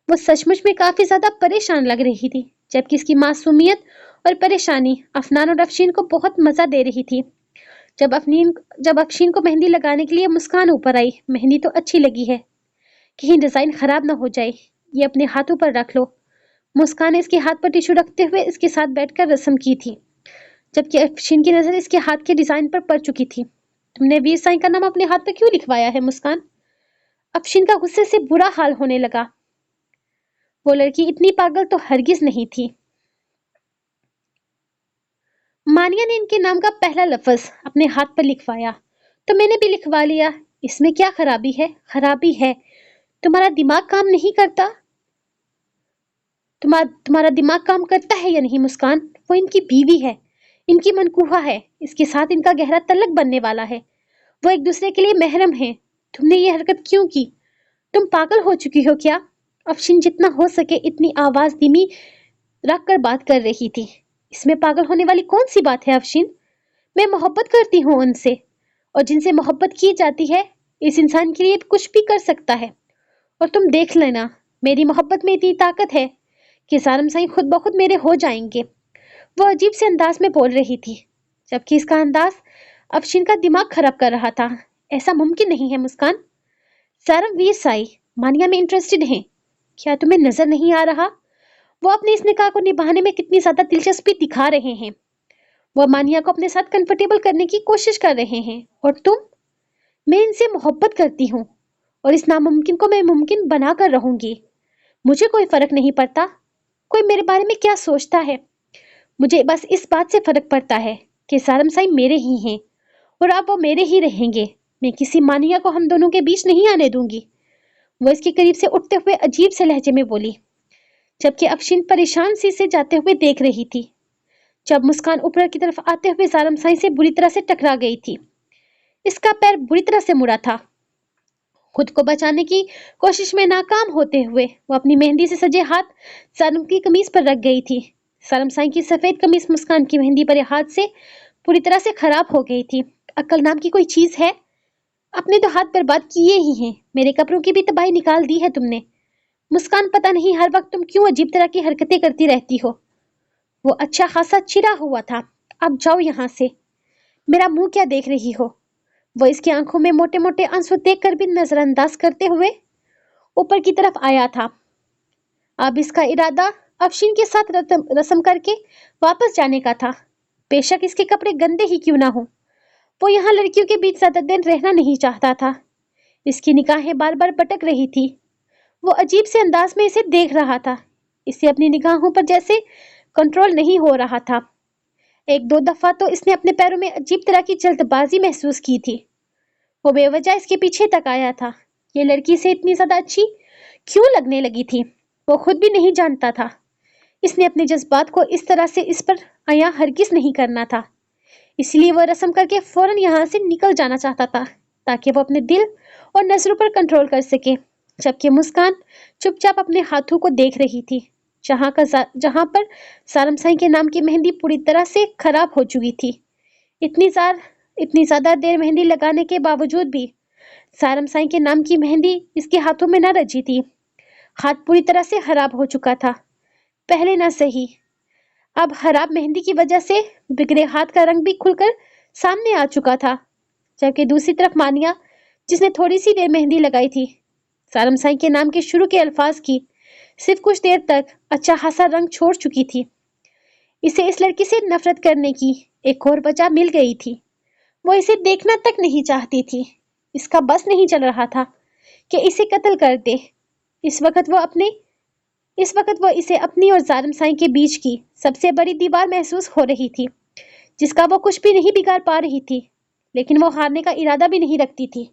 Speaker 1: वो सचमुच में काफी ज्यादा परेशान लग रही थी, जबकि इसकी मासूमियत और परेशानी अफनान और अफशीन को बहुत मजा दे रही थी। जब अफशीन को मेहंदी लगाने के लिए मुस्कान ऊपर आई, मेहंदी तो अच्छी लगी है, कहीं डिजाइन खराब ना हो जाए, ये अपने हाथों पर रख लो। मुस्कान ने इसके हाथ पर टिश्यू रखते हुए इसके साथ बैठकर रस्म की थी, जबकि अफशीन की नजर इसके हाथ के डिजाइन पर पड़ चुकी थी। तुमने वीर साईं का नाम अपने हाथ पर क्यों लिखवाया है मुस्कान? अफशीन का गुस्से से बुरा हाल होने लगा। वो लड़की इतनी पागल तो हरगिज नहीं थी। मानिया ने इनके नाम का पहला लफ्ज अपने हाथ पर लिखवाया, तो मैंने भी लिखवा लिया। इसमें क्या खराबी है? खराबी है, तुम्हारा दिमाग काम नहीं करता। तुम्हारा दिमाग काम करता है या नहीं मुस्कान? वो इनकी बीवी है, इनकी मनकूहा है, इसके साथ इनका गहरा तल्लक बनने वाला है। वो एक दूसरे के लिए महरम है। तुमने ये हरकत क्यों की? तुम पागल हो चुकी हो क्या? अफशीन जितना हो सके इतनी आवाज धीमी रख कर बात कर रही थी। इसमें पागल होने वाली कौन सी बात है अफशीन? मैं मोहब्बत करती हूँ उनसे, और जिनसे मोहब्बत की जाती है इस इंसान के लिए कुछ भी कर सकता है। और तुम देख लेना, मेरी मोहब्बत में इतनी ताकत है कि ज़ालिम साईं खुद ब खुद मेरे हो जाएंगे। वो अजीब से अंदाज में बोल रही थी, जबकि इसका अंदाज अफशीन का दिमाग खराब कर रहा था। ऐसा मुमकिन नहीं है मुस्कान। ज़ालिम वीर साई मानिया में इंटरेस्टेड हैं, क्या तुम्हें नजर नहीं आ रहा? वो अपने इस निकाह को निभाने में कितनी ज्यादा दिलचस्पी दिखा रहे हैं। वो मानिया को अपने साथ कंफर्टेबल करने की कोशिश कर रहे हैं, और तुम? मैं इनसे मोहब्बत करती हूँ, और इस नामुमकिन को मैं मुमकिन बना कर रहूंगी। मुझे कोई फर्क नहीं पड़ता कोई मेरे बारे में क्या सोचता है। मुझे बस इस बात से फर्क पड़ता है कि सारम साई मेरे ही हैं, और अब वो मेरे ही रहेंगे। मैं किसी मानिया को हम दोनों के बीच नहीं आने दूंगी। वो इसके करीब से उठते हुए अजीब से लहजे में बोली, जबकि अफशीन परेशान सी से जाते हुए देख रही थी। जब मुस्कान ऊपर की तरफ आते हुए ज़ालिम साईं से बुरी तरह से टकरा गई थी। इसका पैर बुरी तरह से मुड़ा था। खुद को बचाने की कोशिश में नाकाम होते हुए वो अपनी मेहंदी से सजे हाथ ज़ालिम की कमीज पर रख गई थी। ज़ालिम साईं की सफेद कमीज मुस्कान की मेहंदी भरे हाथ से पूरी तरह से खराब हो गई थी। अक्ल नाम की कोई चीज है? अपने तो हाथ बर्बाद किए ही हैं, मेरे कपड़ों की भी तबाही निकाल दी है तुमने। मुस्कान, पता नहीं हर वक्त तुम क्यों अजीब तरह की हरकतें करती रहती हो। वो अच्छा खासा चिढ़ा हुआ था। अब जाओ यहाँ से। मेरा मुंह क्या देख रही हो? वो इसकी आंखों में मोटे मोटे आंसू देखकर भी नजरअंदाज करते हुए ऊपर की तरफ आया था। अब इसका इरादा अफशीन के साथ रस्म करके वापस जाने का था। बेशक इसके कपड़े गंदे ही क्यों ना हो, वो यहाँ लड़कियों के बीच ज्यादा दिन रहना नहीं चाहता था। इसकी निगाहें बार बार भटक रही थी। वो अजीब से अंदाज में इसे देख रहा था। इसे अपनी निगाहों पर जैसे कंट्रोल नहीं हो रहा था। एक दो दफा तो इसने अपने पैरों में अजीब तरह की जल्दबाजी महसूस की थी। वो बेवजह इसके पीछे तक आया था। ये लड़की से इतनी ज्यादा अच्छी क्यों लगने लगी थी, वो खुद भी नहीं जानता था। इसने अपने जज्बात को इस तरह से इस पर आया हरगिज नहीं करना था। इसलिए वो रस्म करके फौरन यहाँ से निकल जाना चाहता था, ताकि वो अपने दिल और नजरों पर कंट्रोल कर सके। जबकि मुस्कान चुपचाप अपने हाथों को देख रही थी, जहाँ पर सारम साईं के नाम की मेहंदी पूरी तरह से खराब हो चुकी थी। इतनी ज्यादा देर मेहंदी लगाने के बावजूद भी सारम साईं के नाम की मेहंदी इसके हाथों में न रची थी। हाथ पूरी तरह से खराब हो चुका था। पहले न सही, अब खराब मेहंदी की वजह से बिगड़े हाथ का रंग भी खुलकर सामने आ चुका था। जबकि दूसरी तरफ मानिया, जिसने थोड़ी सी देर मेहंदी लगाई थी, सारम साईं के नाम के शुरू के अल्फाज की सिर्फ कुछ देर तक अच्छा खासा रंग छोड़ चुकी थी। इसे इस लड़की से नफरत करने की एक और वजह मिल गई थी। वो इसे देखना तक नहीं चाहती थी। इसका बस नहीं चल रहा था कि इसे कत्ल कर दे। इस वक्त वो इसे अपनी और जालिम साईं के बीच की सबसे बड़ी दीवार महसूस हो रही थी, जिसका वो कुछ भी नहीं बिगाड़ पा रही थी, लेकिन वो हारने का इरादा भी नहीं रखती थी।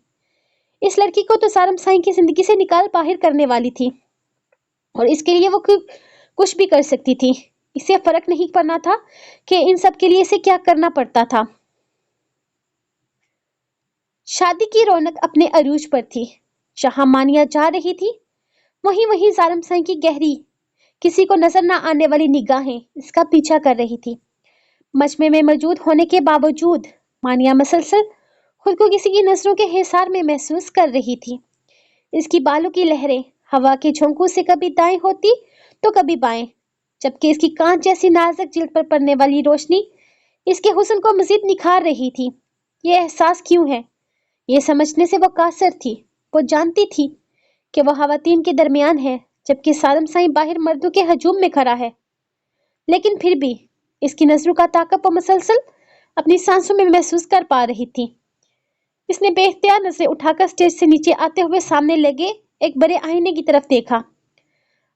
Speaker 1: इस लड़की को तो जालिम साईं की जिंदगी से निकाल बाहर करने वाली थी, और इसके लिए वो कुछ भी कर सकती थी। इसे फर्क नहीं पड़ना था कि इन सब के लिए इसे क्या करना पड़ता था। शादी की रौनक अपने अरूज पर थी। जहां मानिया जा रही थी, वहीं वहीं जालिम साईं की गहरी, किसी को नजर न आने वाली निगाहें इसका पीछा कर रही थी। मजमे में मौजूद होने के बावजूद मानिया मसलसल खुद को किसी की नजरों के हिसार में महसूस कर रही थी। इसकी बालों की लहरें हवा के झोंकों से कभी दाएं होती तो कभी बाएं, जबकि इसकी कांच जैसी नाजुक जिल्द पर पड़ने वाली रोशनी इसके हुस्न को मजीद निखार रही थी। ये एहसास क्यों है, ये समझने से वो कासर थी। वो जानती थी कि वो खवातीन के दरमियान है, जबकि सारम साईं बाहर मर्दों के हजूम में खड़ा है। लेकिन फिर भी इसकी नजरों का ताकत वो मुसलसल अपनी सांसों में महसूस कर पा रही थी। इसने बेख्तियार नजरें उठाकर स्टेज से नीचे आते हुए सामने लगे एक बड़े आईने की तरफ देखा।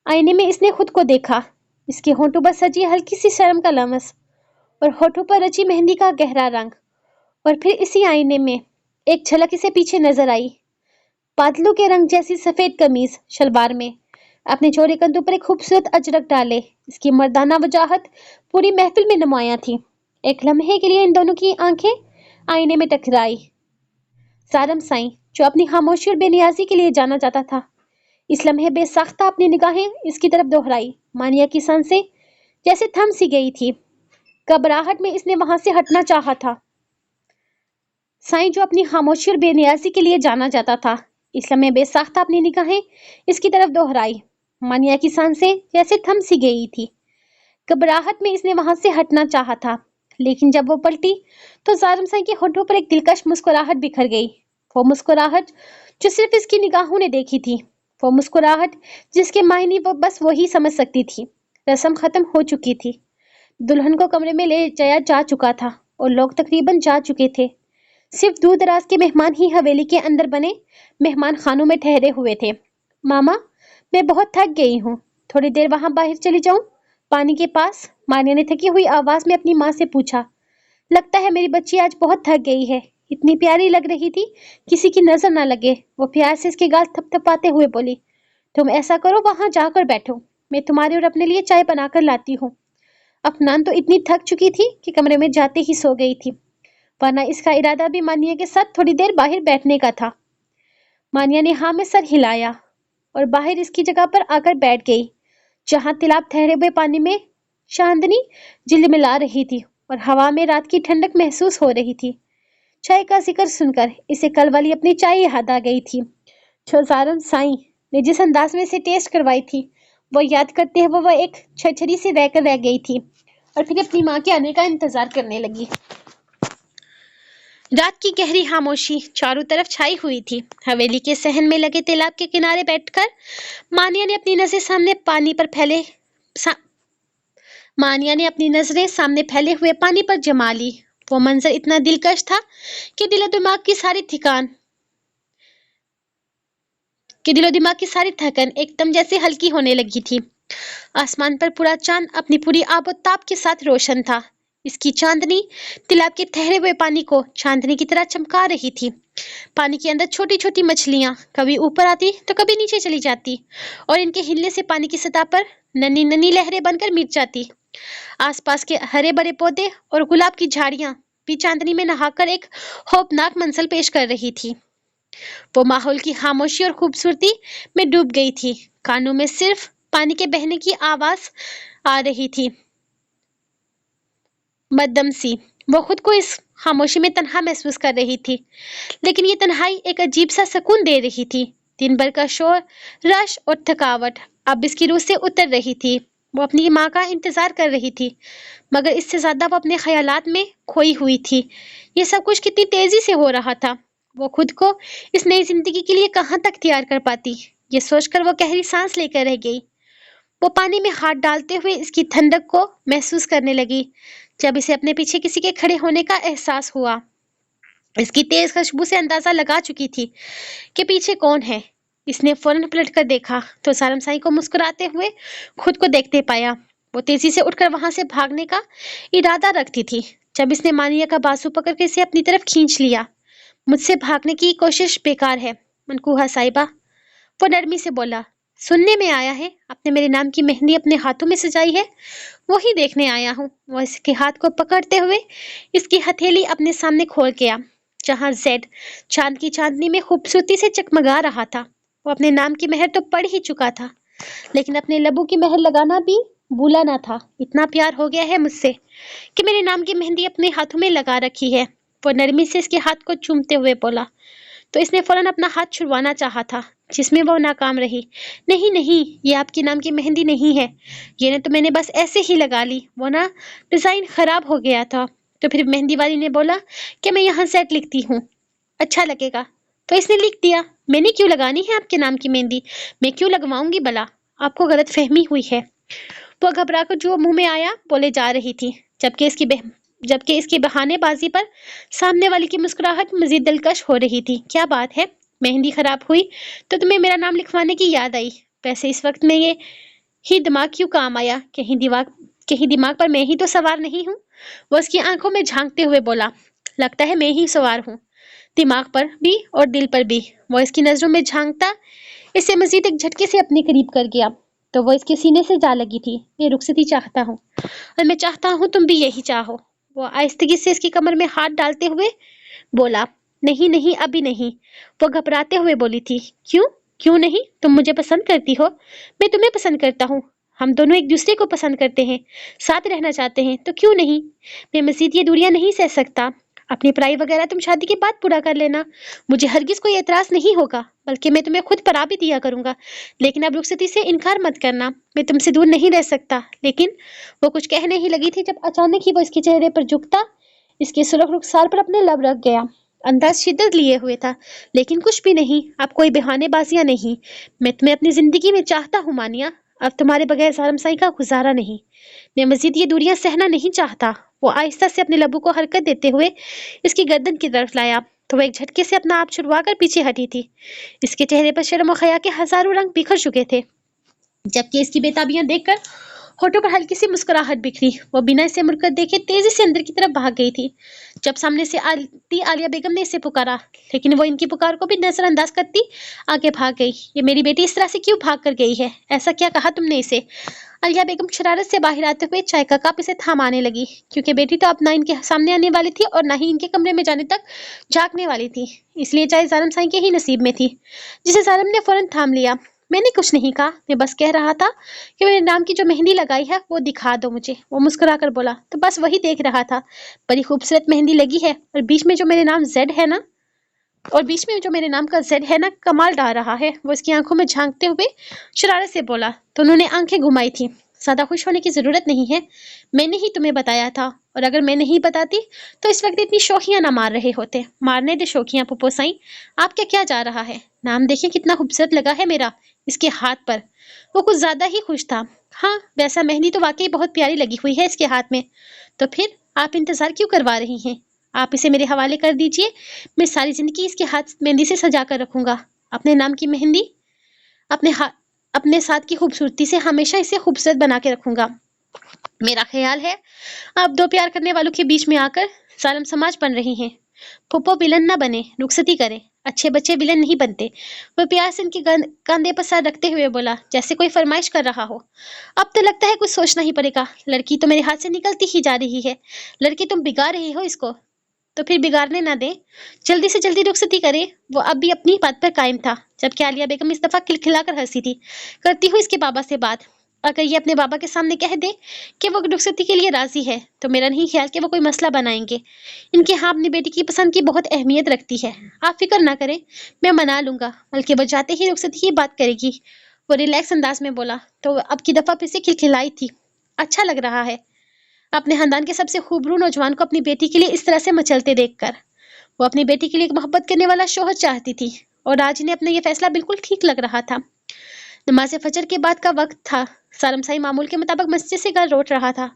Speaker 1: आईने में इसने खुद को देखा। इसके होंठों पर सजी हल्की सी शर्म का लमस और होठों पर रची मेहंदी का गहरा रंग। और फिर इसी आईने में एक झलक इसे पीछे नजर आई। बादलों के रंग जैसी सफेद कमीज शलवार में अपने चौड़े कंधों पर एक खूबसूरत अजरक डाले इसकी मर्दाना वजाहत पूरी महफिल में नुमाया थी। एक लम्हे के लिए इन दोनों की आंखें आईने में टकराई। सारम साईं, जो अपनी खामोशी और बेनियाजी के लिए जाना जाता था, इस लम्हे बेसाख्ता अपनी निगाहें इसकी तरफ दोहराई। मानिया की सांसें जैसे थम सी गई थी। घबराहट में इसने वहां से हटना चाहा था। साईं, जो अपनी खामोशी और बेनियाजी के लिए जाना जाता था, इस लम्हे बेसाख्ता अपनी निगाहें इसकी तरफ दोहराई। मानिया की सांसें जैसे थम सी गई थी। घबराहट में इसने वहां से हटना चाहा था, लेकिन जब वो पलटी तो जालिम साईं के होठों पर एक दिलकश मुस्कुराहट बिखर गई। वो मुस्कुराहट जो सिर्फ इसकी निगाहों ने देखी थी, वो मुस्कुराहट जिसके मायने वो बस वही समझ सकती थी। रस्म खत्म हो चुकी थी। दुल्हन को कमरे में ले जाया जा चुका था और लोग तकरीबन जा चुके थे। सिर्फ दूर दराज के मेहमान ही हवेली के अंदर बने मेहमान खानों में ठहरे हुए थे। मामा, मैं बहुत थक गई हूँ, थोड़ी देर वहां बाहर चली जाऊं, पानी के पास? मानिया ने थकी हुई आवाज में अपनी माँ से पूछा। लगता है मेरी बच्ची आज बहुत थक गई है। इतनी प्यारी लग रही थी, किसी की नजर ना लगे। वो प्यार से इसके गाल थपथपाते हुए बोली। तुम ऐसा करो, वहां जाकर बैठो, मैं तुम्हारे और अपने लिए चाय बनाकर लाती हूँ। अफनान तो इतनी थक चुकी थी कि कमरे में जाते ही सो गई थी, वरना इसका इरादा भी मानिया के साथ थोड़ी देर बाहर बैठने का था। मानिया ने हाँ में सर हिलाया और बाहर इसकी जगह पर आकर बैठ गई, जहां तिलाब ठहरे हुए पानी में चांदनी झिलमिला रही थी और हवा में रात की ठंडक महसूस हो रही थी। चाय का जिक्र सुनकर इसे कल वाली अपनी चाय याद आ गई थी, जो जालिम साईं ने जिस अंदाज में इसे टेस्ट करवाई थी। वो याद करते हुए वह एक छरछरी से रहकर रह गई थी और फिर अपनी माँ के आने का इंतजार करने लगी। रात की गहरी खामोशी चारों तरफ छाई हुई थी। हवेली के सहन में लगे तालाब के किनारे बैठकर मानिया ने अपनी नजर सामने मानिया ने अपनी नजरें सामने फैले हुए पानी पर जमा ली। वो मंजर इतना दिलकश था कि दिलो दिमाग की सारी थकन एकदम जैसे हल्की होने लगी थी। आसमान पर पूरा चांद अपनी पूरी आबोताब के साथ रोशन था। इसकी चांदनी तालाब के ठहरे हुए पानी को चांदनी की तरह चमका रही थी। पानी के अंदर छोटी छोटी मछलियां कभी ऊपर आती तो कभी नीचे चली जाती और इनके हिलने से पानी की सतह पर नन्ही नन्ही लहरें बनकर मिट जाती। आसपास के हरे भरे पौधे और गुलाब की झाड़ियां भी चांदनी में नहाकर एक खौफनाक मंजर पेश कर रही थी। वो माहौल की खामोशी और खूबसूरती में डूब गई थी। कानों में सिर्फ पानी के बहने की आवाज आ रही थी, मध्यम सी। वो खुद को इस खामोशी में तन्हा महसूस कर रही थी, लेकिन ये तन्हाई एक अजीब सा सुकून दे रही थी। दिन भर का शोर, रश और थकावट अब इसकी रूह से उतर रही थी। वो अपनी माँ का इंतजार कर रही थी, मगर इससे ज्यादा वो अपने ख्यालात में खोई हुई थी। ये सब कुछ कितनी तेजी से हो रहा था। वो खुद को इस नई जिंदगी के लिए कहाँ तक तैयार कर पाती, ये सोचकर वो गहरी सांस लेकर रह गई। वो पानी में हाथ डालते हुए इसकी ठंडक को महसूस करने लगी। जब इसे अपने पीछे किसी के खड़े होने का एहसास हुआ, इसकी तेज खुशबू से अंदाजा लगा चुकी थी कि पीछे कौन है। इसने फौरन पलट कर देखा तो सारम साई को मुस्कुराते हुए खुद को देखते पाया। वो तेजी से उठकर वहां से भागने का इरादा रखती थी जब इसने मानिया का बाजू पकड़ के इसे अपनी तरफ खींच लिया। मुझसे भागने की कोशिश बेकार है मनकूहा साहिबा, वो नरमी से बोला। सुनने में आया है आपने मेरे नाम की मेहंदी अपने हाथों में सजाई है, वही देखने आया हूँ। वो इसके हाथ को पकड़ते हुए इसकी हथेली अपने सामने खोल गया, जहाँ जेड चांद की चांदनी में खूबसूरती से चकमगा रहा था। वो अपने नाम की मेहर तो पढ़ ही चुका था, लेकिन अपने लबों की मेहर लगाना भी भूला ना था। इतना प्यार हो गया है मुझसे कि मेरे नाम की मेहंदी अपने हाथों में लगा रखी है। वो नरमी से इसके हाथ को चूमते हुए बोला, तो इसने फौरन अपना हाथ छुड़वाना चाहा था, जिसमें वो नाकाम रही। नहीं नहीं, ये आपके नाम की मेहंदी नहीं है, ये ना तो मैंने बस ऐसे ही लगा ली, वो ना डिजाइन खराब हो गया था। तो फिर मेहंदी वाली ने बोला कि मैं यहाँ सेट लिखती हूँ, अच्छा लगेगा, तो इसने लिख दिया। मैंने क्यों लगानी है आपके नाम की मेहंदी, मैं क्यों लगवाऊंगी भला, आपको गलत फहमी हुई है। वो घबराकर जो मुंह में आया बोले जा रही थी, जबकि इसकी बहानेबाजी पर सामने वाली की मुस्कुराहट मजीद दिलकश हो रही थी। क्या बात है, मेहंदी खराब हुई तो तुम्हें मेरा नाम लिखवाने की याद आई। वैसे इस वक्त में ये ही दिमाग क्यों काम आया, कहीं दिमाग पर मैं ही तो सवार नहीं हूँ। वो उसकी आंखों में झांकते हुए बोला, लगता है मैं ही सवार हूँ, दिमाग पर भी और दिल पर भी। वो इसकी नजरों में झांकता इसे मजीद एक झटके से अपने करीब कर गया, तो वो इसके सीने से जा लगी थी। मैं रुखसती चाहता हूँ और मैं चाहता हूँ तुम भी यही चाहो। वो आहिस्तगी से इसकी कमर में हाथ डालते हुए बोला, नहीं नहीं अभी नहीं। वो घबराते हुए बोली थी, क्यों क्यों नहीं, तुम मुझे पसंद करती हो, मैं तुम्हें पसंद करता हूँ, हम दोनों एक दूसरे को पसंद करते हैं, साथ रहना चाहते हैं, तो क्यों नहीं। मैं मजीद ये दूरियां नहीं सह सकता। अपनी पढ़ाई वगैरह तुम शादी के बाद पूरा कर लेना, मुझे हरगिज कोई एतराज नहीं होगा, बल्कि मैं तुम्हें खुद पढ़ा भी दिया करूंगा। लेकिन अब रुखसती से इनकार मत करना, मैं तुमसे दूर नहीं रह सकता। लेकिन वो कुछ कहने ही लगी थी जब अचानक ही वो इसके चेहरे पर झुकता इसके सुर्ख रुखसार पर अपने लब रख गया। अंदाज शिद्दत लिए हुए था, लेकिन कुछ भी नहीं, अब कोई बहानेबाजियां नहीं। मैं तुम्हें अपनी जिंदगी में चाहता हूँ मानिया, अब तुम्हारे बगैर सारमसाई का गुजारा नहीं। मैं मजीद ये दूरियां सहना नहीं चाहता। वो आहिस्ता से अपने लबों को हरकत देते हुए इसकी गर्दन की तरफ लाया, तो वह एक झटके से अपना आप छुड़वा कर पीछे हटी थी। इसके चेहरे पर शर्म और हया के हजारों रंग बिखर चुके थे, जबकि इसकी बेताबियां देखकर होठों पर हल्की सी मुस्कुराहट बिखरी। वो बिना इसे मुड़कर देखे तेजी से अंदर की तरफ भाग गई थी। जब सामने से आती आलिया बेगम ने इसे पुकारा, लेकिन वो इनकी पुकार को भी नजरअंदाज करती आगे भाग गई। ये मेरी बेटी इस तरह से क्यों भाग कर गई है, ऐसा क्या कहा तुमने इसे। आलिया बेगम शरारत से बाहर आते हुए चाय का कप इसे थमाने लगी, क्योंकि बेटी तो अब ना इनके सामने आने वाली थी और ना ही इनके कमरे में जाने तक झांकने वाली थी। इसलिए चाय जारम साई के ही नसीब में थी, जिसे जारम ने फौरन थाम लिया। मैंने कुछ नहीं कहा, मैं बस कह रहा था कि मेरे नाम की जो मेहंदी लगाई है वो दिखा दो मुझे। वो मुस्कुराकर बोला, तो बस वही देख रहा था, बड़ी खूबसूरत मेहंदी लगी है, और बीच में जो मेरे नाम जेड है ना, कमाल डाल रहा है। वो इसकी आंखों में झांकते हुए शरारत से बोला, तो उन्होंने आंखें घुमाई थी। ज्यादा खुश होने की जरूरत नहीं है, मैंने ही तुम्हें बताया था, और अगर मैं नहीं बताती तो इस वक्त इतनी शोखियां ना मार रहे होते। मारने दे शोखियां पुप्पो साईं, आपका क्या जा रहा है? नाम देखिए कितना खूबसूरत लगा है मेरा इसके हाथ पर। वो कुछ ज्यादा ही खुश था। हाँ, वैसा मेहंदी तो वाकई बहुत प्यारी लगी हुई है इसके हाथ में। तो फिर आप इंतजार क्यों करवा रही हैं? आप इसे मेरे हवाले कर दीजिए, मैं सारी जिंदगी इसके हाथ मेहंदी से सजा कर रखूंगा। अपने नाम की मेहंदी अपने हाथ अपने साथ की खूबसूरती से हमेशा इसे खूबसूरत बना के रखूंगा। मेरा ख्याल है आप दो प्यार करने वालों के बीच में आकर जालिम समाज बन रही हैं। पुप्पो विलन न बने, रुखसती करे। अच्छे बच्चे विलन नहीं बनते। वो प्यार से इनके कंधे पर सर रखते हुए बोला, जैसे कोई फरमाइश कर रहा हो। अब तो लगता है कुछ सोचना ही पड़ेगा। लड़की तो मेरे हाथ से निकलती ही जा रही है। लड़की तुम बिगाड़ रही हो इसको, तो फिर बिगाड़ने ना दे। जल्दी से जल्दी रुखसती करे। वो अब भी अपनी बात पर कायम था, जबकि आलिया बेगम इस दफा खिलखिलाकर हंसी थी। करती हूँ इसके बाबा से बात। अगर ये अपने बाबा के सामने कह दे कि वो रुखसती के लिए राजी है, तो मेरा नहीं ख्याल कि वो कोई मसला बनाएंगे। इनके यहाँ अपनी बेटी की पसंद की बहुत अहमियत रखती है। आप फिक्र ना करें, मैं मना लूंगा। बल्कि वो जाते ही रुखसती की बात करेगी। वो रिलैक्स अंदाज में बोला, तो अब की दफा फिर से खिलखिलाई थी। अच्छा लग रहा है अपने खानदान के सबसे खूबरू नौजवान को अपनी बेटी के लिए इस तरह से मचलते देखकर। वो अपनी बेटी के लिए एक मोहब्बत करने वाला शौहर चाहती थी, और आज इन्हें अपना ये फैसला बिल्कुल ठीक लग रहा था। नमाज फजर के बाद का वक्त था। सालम साई मामूल के मुताबिक मस्जिद से घर लौट रहा था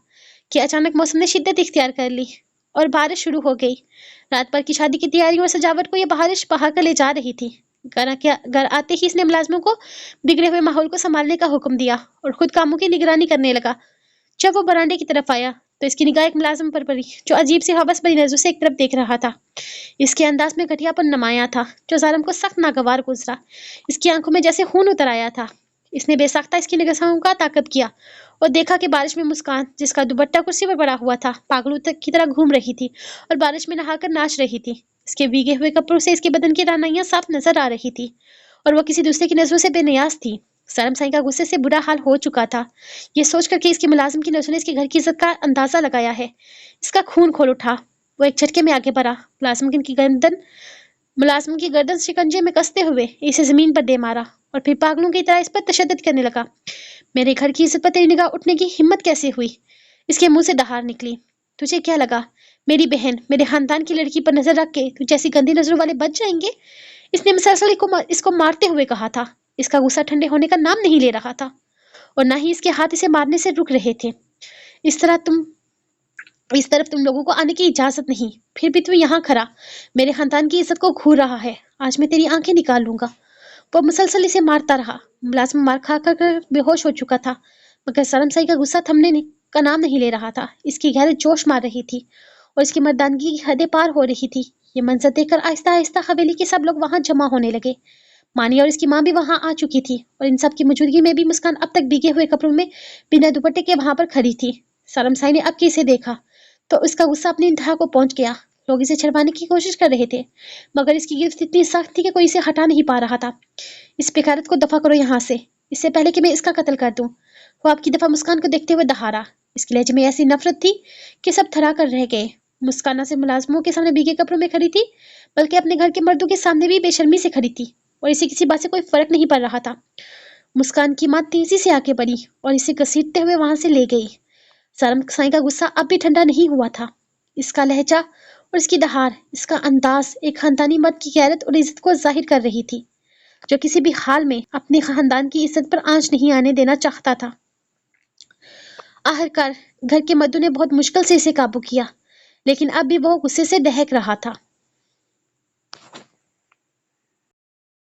Speaker 1: कि अचानक मौसम ने शिद्दत इख्तियार कर ली और बारिश शुरू हो गई। रात भर की शादी की तैयारियों और सजावट को यह बारिश बहा कर ले जा रही थी। घर आते ही इसने मुलाजमों को बिगड़े हुए माहौल को संभालने का हुक्म दिया और खुद कामों की निगरानी करने लगा। जब वो बरामदे की तरफ आया तो इसकी निगाह एक मुलाजिम पर पड़ी, जो अजीब सी हवस भरी नजरों से एक तरफ देख रहा था। इसके अंदाज में घटियापन नुमाया था, जो जालिम को सख्त नागवार गुजरा। इसकी आंखों में जैसे खून उतर आया था। इसने बेसाख्ता इसकी निगाहों का ताकब किया और देखा कि बारिश में मुस्कान, जिसका दुपट्टा कुर्सी पर पड़ा हुआ था, पागलों की तरह घूम रही थी और बारिश में नहाकर नाच रही थी। इसके भीगे हुए कपड़ों से इसके बदन की रानाइयां साफ नजर आ रही थी और वो किसी दूसरे की नजरों से बेनियाज थी। सालम साई का गुस्से से बुरा हाल हो चुका था। ये सोच कर कि इसके मुलाजिम की नजरों ने इसके घर की इज्जत का अंदाजा लगाया है, इसका खून खोल उठा। वो एक झटके में आगे बढ़ा, मुलाजिम की गर्दन शिकंजे में कसते हुए इसे जमीन पर दे मारा और फिर पागलों की तरह इस पर तशद्दुद करने लगा। मेरे घर की इज्जत पर तेरी निगाह उठने की हिम्मत कैसे हुई? इसके मुंह से दहाड़ निकली। तुझे क्या लगा मेरी बहन, मेरे खानदान की लड़की पर नजर रख के तू जैसी गंदी नजरों वाले बच जाएंगे? इसने मुसलसल इसको मारते हुए कहा था। इसका गुस्सा ठंडे होने का नाम नहीं ले रहा था और ना ही इसके हाथ इसे मारने से रुक रहे थे। इस तरफ तुम लोगों को आने की इजाजत नहीं। फिर भी तू यहाँ खड़ा मेरे खानदान की इज्जत को घूर रहा है। आज मैं तेरी आंखें निकाल लूंगा। वो मुसलसल इसे मारता रहा। मुलाजिम मार खा कर बेहोश हो चुका था, मगर सलम साई का गुस्सा थमने का नाम नहीं ले रहा था। इसकी गैरत जोश मार रही थी और इसकी मर्दानगी की हदें पार हो रही थी। ये मंजर देखकर आहिस्ता आहिस्ता हवेली के सब लोग वहां जमा होने लगे। मानी और इसकी माँ भी वहां आ चुकी थी और इन सब की मौजूदगी में भी मुस्कान अब तक भीगे हुए कपड़ों में बिना दुपट्टे के वहां पर खड़ी थी। सलम साई ने अब इसे देखा तो उसका गुस्सा अपनी इंतहा को पहुंच गया। लोग इसे छड़वाने की कोशिश कर रहे थे, मगर इसकी गिरफ्त इतनी सख्त थी कि कोई इसे हटा नहीं पा रहा था। इस बेगैरत को दफा करो यहाँ से, इससे पहले कि मैं इसका कत्ल कर दूं। वो आपकी दफा मुस्कान को देखते हुए दहाड़ा। इसके लहजे में ऐसी नफरत थी कि सब थरा कर रह गए। मुस्कान से मुलाजमों के सामने भीगे कपड़ों में खड़ी थी, बल्कि अपने घर के मर्दों के सामने भी बेशर्मी से खड़ी थी और इसे किसी बात से कोई फर्क नहीं पड़ रहा था। मुस्कान की माँ तेजी से आगे बढ़ी और इसे घसीटते हुए वहां से ले गई। सलम साई का गुस्सा अब भी ठंडा नहीं हुआ था। इसका लहजा और इसकी दहाड़, इसका अंदाज एक खानदानी मर्द की गैरत और इज्जत को जाहिर कर रही थी, जो किसी भी हाल में अपने खानदान की इज्जत पर आंच नहीं आने देना चाहता था। आखिरकार घर के मर्दों ने बहुत मुश्किल से इसे काबू किया, लेकिन अब भी वो गुस्से से दहक रहा था।